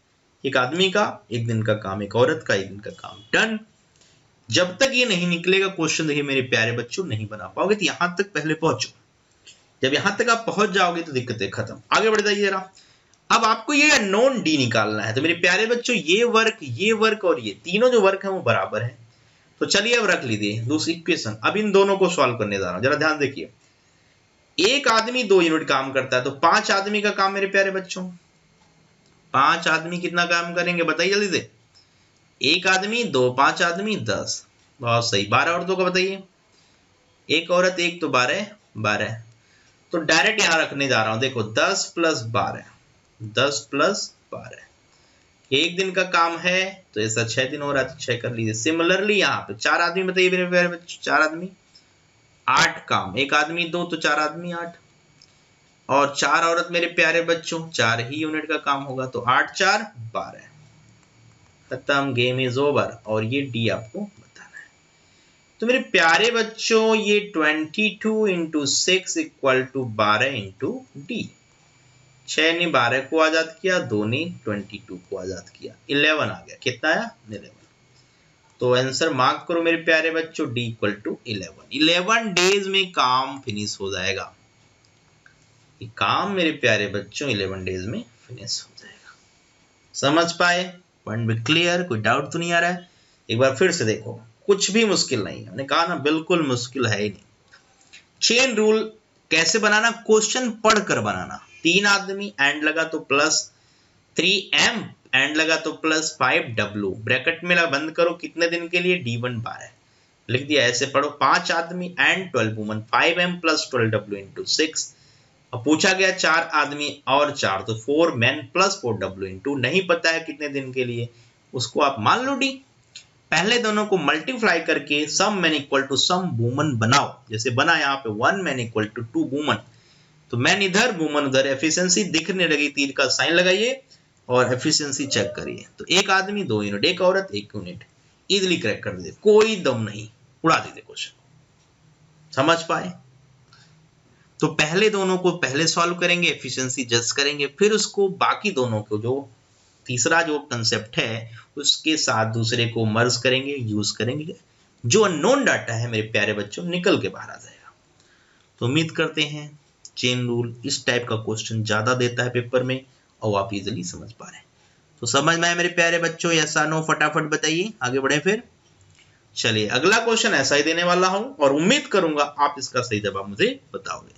1 आदमी का 1 दिन का काम, 1 औरत का 1 दिन का काम, डन। जब तक ये नहीं निकलेगा क्वेश्चन, देखिए मेरे प्यारे बच्चों, नहीं बना पाओगे। तो यहां तक पहले पहुंचो, जब यहां तक आप पहुंच जाओगे तो दिक्कतें खत्म। आगे बढ़ जाइए जरा। अब आपको ये नॉन डी निकालना है। तो मेरे प्यारे बच्चों, ये वर्क और ये तीनों जो वर्क है वो बराबर है। तो चलिए अब रख लीजिए दूसरी इक्वेशन। अब इन दोनों को सॉल्व करने जा रहा हूं, जरा ध्यान देखिए। 1 आदमी 2 यूनिट काम करता है, तो 5 आदमी का काम मेरे प्यारे बच्चों, 5 आदमी कितना काम करेंगे बताइए जल्दी से। 1 आदमी 2, 5 आदमी 10, बहुत सही। 12 औरतों का बताइए, 1 औरत 1, तो 12 12। तो डायरेक्ट यहां रखने जा रहा हूं, देखो 10 प्लस 12, 10 प्लस 12, 1 दिन का काम है, तो ऐसा 6 दिन हो रहा है, तो 6 कर लीजिए। सिमिलरली यहाँ पे 4 आदमी बताइए मेरे प्यारे बच्चों, 4 आदमी 8 काम, 1 आदमी 2, तो 4 आदमी 8, और 4 औरत मेरे प्यारे बच्चों, 4 ही यूनिट का काम होगा, तो 8 4 12, खत्म, गेम इज ओवर। और ये डी आपको बताना है। तो मेरे प्यारे बच्चों, ये 22 into 6 equal to 12 into D. 6 ने 12 को आजाद किया, 2 ने 22 को आजाद किया, 11 आ गया। कितना आया? 11। तो आंसर मार्क करो मेरे प्यारे बच्चों, डी इक्वल टू 11। 11 डेज में काम फिनिश हो जाएगा। ये काम मेरे प्यारे बच्चों 11 डेज में फिनिश हो जाएगा। समझ पाए? पॉइंट भी क्लियर? कोई डाउट तो नहीं आ रहा है? एक बार फिर से देखो, कुछ भी मुश्किल नहीं है। हमने कहा ना, बिल्कुल मुश्किल है ही नहीं। चेन रूल कैसे बनाना? क्वेश्चन पढ़कर बनाना। 3 आदमी, एंड लगा तो प्लस 3m, एंड लगा तो प्लस 5w, ब्रैकेट में बंद करो, कितने दिन के लिए? D1 12 लिख दिया। ऐसे पढ़ो, 5 आदमी and 12 woman, 5m plus 12w into 6। अब पूछा गया 4 आदमी और 4, तो 4 मैन प्लस 4w इंटू, नहीं पता है कितने दिन के लिए, उसको आप मान लो डी। पहले दोनों को मल्टीप्लाई करके some man equal to some woman बनाओ। जैसे बना यहाँ पे 1 मैन इक्वल टू 2 वुमन, तो मैन इधर वुमन उधर, एफिशिएंसी दिखने लगी, तीर का साइन लगाइए और एफिशिएंसी चेक करिए। तो 1 आदमी 2 यूनिट, 1 औरत 1 यूनिट, इजिली क्रैक कर दीजिए, कोई दम नहीं, उड़ा दीजिए क्वेश्चन। समझ पाए? तो पहले दोनों को पहले सॉल्व करेंगे, एफिशिएंसी जज करेंगे, फिर उसको बाकी दोनों को जो तीसरा जो कंसेप्ट है उसके साथ दूसरे को मर्ज करेंगे, यूज करेंगे, जो अननोन डाटा है मेरे प्यारे बच्चों निकल के बाहर आ जाएगा। तो उम्मीद करते हैं चेन रूल इस टाइप का क्वेश्चन ज्यादा देता है पेपर में और आप इजिली समझ पा रहे हैं। तो समझ में आए मेरे प्यारे बच्चों? यस या नो फटाफट बताइए, आगे बढ़े फिर। चलिए अगला क्वेश्चन ऐसा ही देने वाला हूं और उम्मीद करूंगा आप इसका सही जवाब मुझे बताओगे।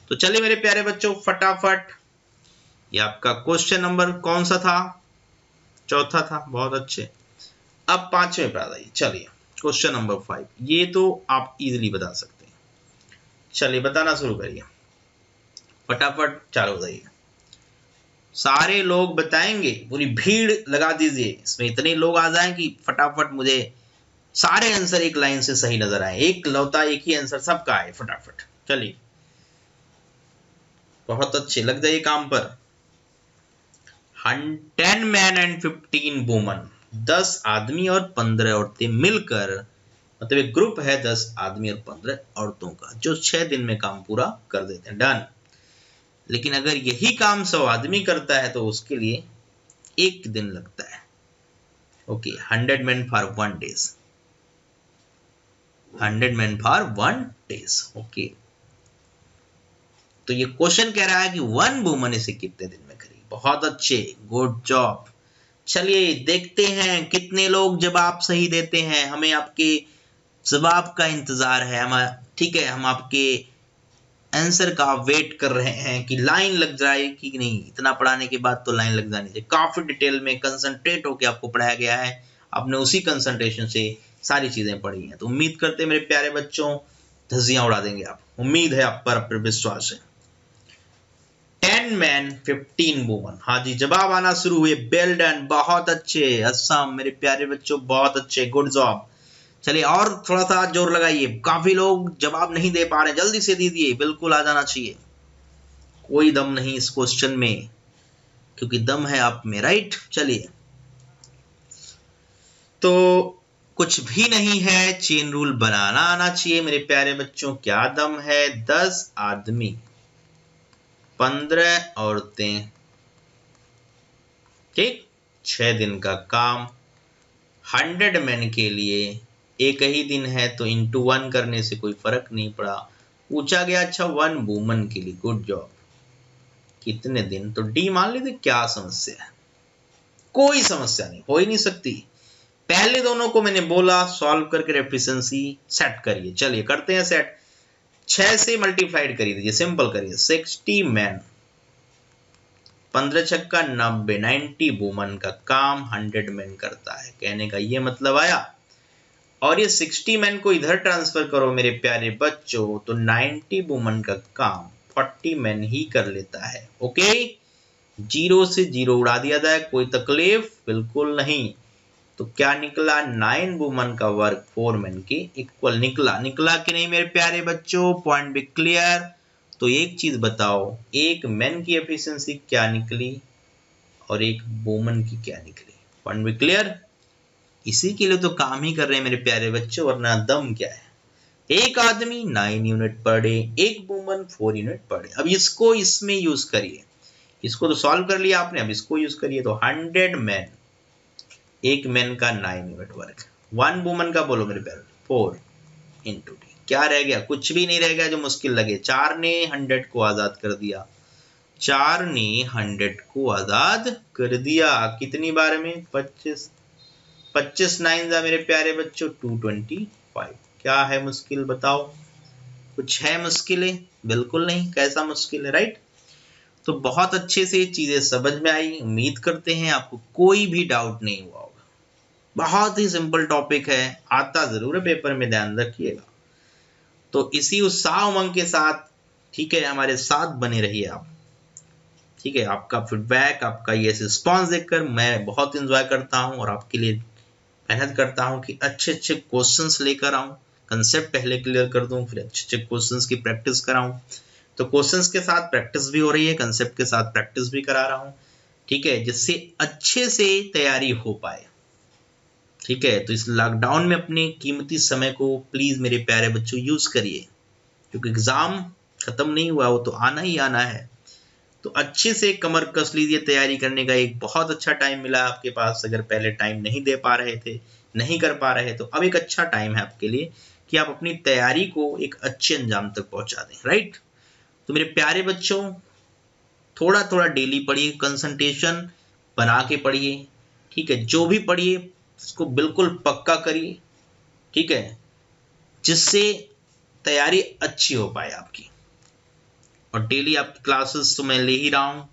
तो चलिए मेरे प्यारे बच्चों फटाफट, ये आपका क्वेश्चन नंबर कौन सा था? चौथा था, बहुत अच्छे। अब पांचवें पे आ जाइए। चलिए क्वेश्चन नंबर 5, ये तो आप इजीली बता सकते हैं। चलिए बताना शुरू करिए, फटाफट चालू हो जाइए। सारे लोग बताएंगे, पूरी भीड़ लगा दीजिए, इसमें इतने लोग आ जाएं कि फटाफट मुझे सारे आंसर एक लाइन से सही नजर आए, एक लौता एक ही आंसर सबका आए फटाफट। चलिए बहुत अच्छे, लग जाइए काम पर। 10 मैन एंड 15 वुमन, 10 आदमी और 15 औरतें मिलकर, मतलब एक ग्रुप है 10 आदमी और 15 औरतों का, जो 6 दिन में काम पूरा कर देते हैं। डन। लेकिन अगर यही काम 100 आदमी करता है तो उसके लिए 1 दिन लगता है। Okay, 100 men for 1 days, 100 men for 1 days। Okay, तो ये क्वेश्चन कह रहा है कि 1 वुमन इसे कितने दिन में करेगी। बहुत अच्छे, गुड जॉब। चलिए देखते हैं कितने लोग जवाब सही देते हैं। हमें आपके जवाब का इंतजार है, हम ठीक है, हम आपके आंसर का वेट कर रहे हैं कि लाइन लग जाए कि नहीं। इतना पढ़ाने के बाद तो लाइन लग जानी चाहिए। काफी डिटेल में कंसंट्रेट होकर आपको पढ़ाया गया है, आपने उसी कंसंट्रेशन से सारी चीजें पढ़ी हैं। तो उम्मीद करते हैं मेरे प्यारे बच्चों धज्जियां उड़ा देंगे आप, उम्मीद है आप पर विश्वास है। 10 मैन 15 वुमन, हाँ जी जवाब आना शुरू हुए। वेल डन, बहुत अच्छे, असम मेरे प्यारे बच्चों बहुत अच्छे, गुड जॉब। चलिए और थोड़ा सा जोर लगाइए, काफी लोग जवाब नहीं दे पा रहे, जल्दी से दीजिए, बिल्कुल आ जाना चाहिए। कोई दम नहीं इस क्वेश्चन में, क्योंकि दम है आप में, राइट। चलिए तो कुछ भी नहीं है, चेन रूल बनाना आना चाहिए मेरे प्यारे बच्चों। क्या दम है? 10 आदमी 15 औरतें, ठीक, 6 दिन का काम, 100 मैन के लिए एक ही दिन है तो इंटू 1 करने से कोई फर्क नहीं पड़ा। पूछा गया अच्छा 1 वुमन के लिए, गुड जॉब, कितने दिन, तो डी मान लीजिए। क्या समस्या है? कोई समस्या नहीं, हो ही नहीं सकती। पहले दोनों को मैंने बोला सॉल्व करके एफिशिएंसी सेट करिए। चलिए करते हैं सेट। 6 से मल्टीप्लाइड करिए, दीजिए, सिंपल करिए। 60 मैन, 15 छक्का 90, 90 वुमन का काम 100 मैन करता है। कहने का ये मतलब आया। और ये 60 मैन को इधर ट्रांसफर करो मेरे प्यारे बच्चों, तो 90 वुमन का काम 40 मैन ही कर लेता है। ओके, 0 से 0 उड़ा दिया जाए, कोई तकलीफ बिल्कुल नहीं। तो क्या निकला? 9 वुमन का वर्क 4 मैन के इक्वल निकला। निकला कि नहीं मेरे प्यारे बच्चों? पॉइंट भी क्लियर। तो एक चीज बताओ, एक मैन की एफिशिएंसी क्या निकली और एक वुमन की क्या निकली? पॉइंट भी क्लियर। इसी के लिए तो काम ही कर रहे हैं मेरे प्यारे बच्चों, वरना दम क्या है। एक आदमी 9 यूनिट पर डे, एक वुमन 4 यूनिट पर डे। अब इसको इसमें यूज करिए, इसको तो सॉल्व कर लिया आपने, अब इसको यूज करिए। तो 100 मैन, एक मैन का 9 यूनिट वर्क, 1 वुमन का बोलो मेरे प्यारे, 4 इंटू डी। क्या रह गया? कुछ भी नहीं रह गया जो मुश्किल लगे। 4 ने 100 को आजाद कर दिया, 4 ने 100 को आजाद कर दिया। कितनी बार में? 25, 25 9 जा मेरे प्यारे बच्चों 225। क्या है मुश्किल बताओ? कुछ है मुश्किल है? बिल्कुल नहीं। कैसा मुश्किल है, राइट। तो बहुत अच्छे से चीजें समझ में आई, उम्मीद करते हैं आपको कोई भी डाउट नहीं हुआ होगा। बहुत ही सिंपल टॉपिक है, आता जरूर है पेपर में, ध्यान रखिएगा। तो इसी उत्साह उमंग के साथ, ठीक है, हमारे साथ बने रहिए आप, ठीक है। आपका फीडबैक, आपका ये रिस्पॉन्स देखकर मैं बहुत इंजॉय करता हूं और आपके लिए मेहनत करता हूं कि अच्छे अच्छे क्वेश्चंस लेकर आऊं, कंसेप्ट पहले क्लियर कर दूं, फिर अच्छे अच्छे क्वेश्चंस की प्रैक्टिस कराऊं। तो क्वेश्चंस के साथ प्रैक्टिस भी हो रही है, कंसेप्ट के साथ प्रैक्टिस भी करा रहा हूं, ठीक है, जिससे अच्छे से तैयारी हो पाए, ठीक है। तो इस लॉकडाउन में अपने कीमती समय को प्लीज मेरे प्यारे बच्चों यूज करिए, क्योंकि एग्जाम खत्म नहीं हुआ, वो तो आना ही आना है। तो अच्छे से कमर कस लीजिए। तैयारी करने का एक बहुत अच्छा टाइम मिला आपके पास। अगर पहले टाइम नहीं दे पा रहे थे, नहीं कर पा रहे, तो अब एक अच्छा टाइम है आपके लिए कि आप अपनी तैयारी को एक अच्छे अंजाम तक पहुंचा दें। राइट। तो मेरे प्यारे बच्चों, थोड़ा थोड़ा डेली पढ़िए, कंसंट्रेशन बना के पढ़िए। ठीक है, जो भी पढ़िए उसको बिल्कुल पक्का करिए। ठीक है, जिससे तैयारी अच्छी हो पाए आपकी। और डेली आपकी क्लासेस तो मैं ले ही रहा हूं।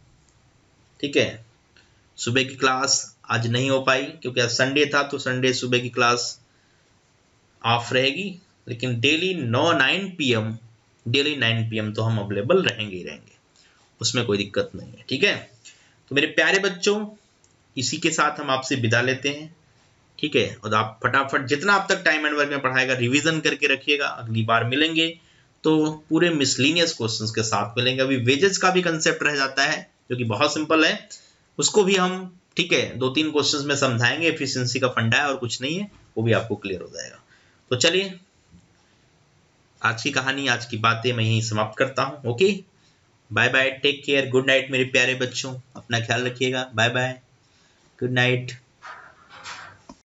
ठीक है, सुबह की क्लास आज नहीं हो पाई क्योंकि आज संडे था, तो संडे सुबह की क्लास ऑफ रहेगी, लेकिन डेली 9 PM डेली 9 PM तो हम अवेलेबल रहेंगे ही रहेंगे, उसमें कोई दिक्कत नहीं है। ठीक है, तो मेरे प्यारे बच्चों, इसी के साथ हम आपसे विदा लेते हैं। ठीक है, और आप फटाफट जितना आप तक टाइम एंड वर्क में पढ़ाएगा रिवीजन करके रखिएगा। अगली बार मिलेंगे तो पूरे मिसलिनियस क्वेश्चंस के साथ मिलेंगे। अभी वेजेस का भी कंसेप्ट रह जाता है जो कि बहुत सिंपल है, उसको भी हम, ठीक है, 2-3 क्वेश्चंस में समझाएंगे। एफिशिएंसी का फंडा है और कुछ नहीं है, वो भी आपको क्लियर हो जाएगा। तो चलिए, आज की कहानी, आज की बातें मैं यहीं समाप्त करता हूँ। Okay, bye bye, take care, good night मेरे प्यारे बच्चों, अपना ख्याल रखिएगा। Bye bye, good night.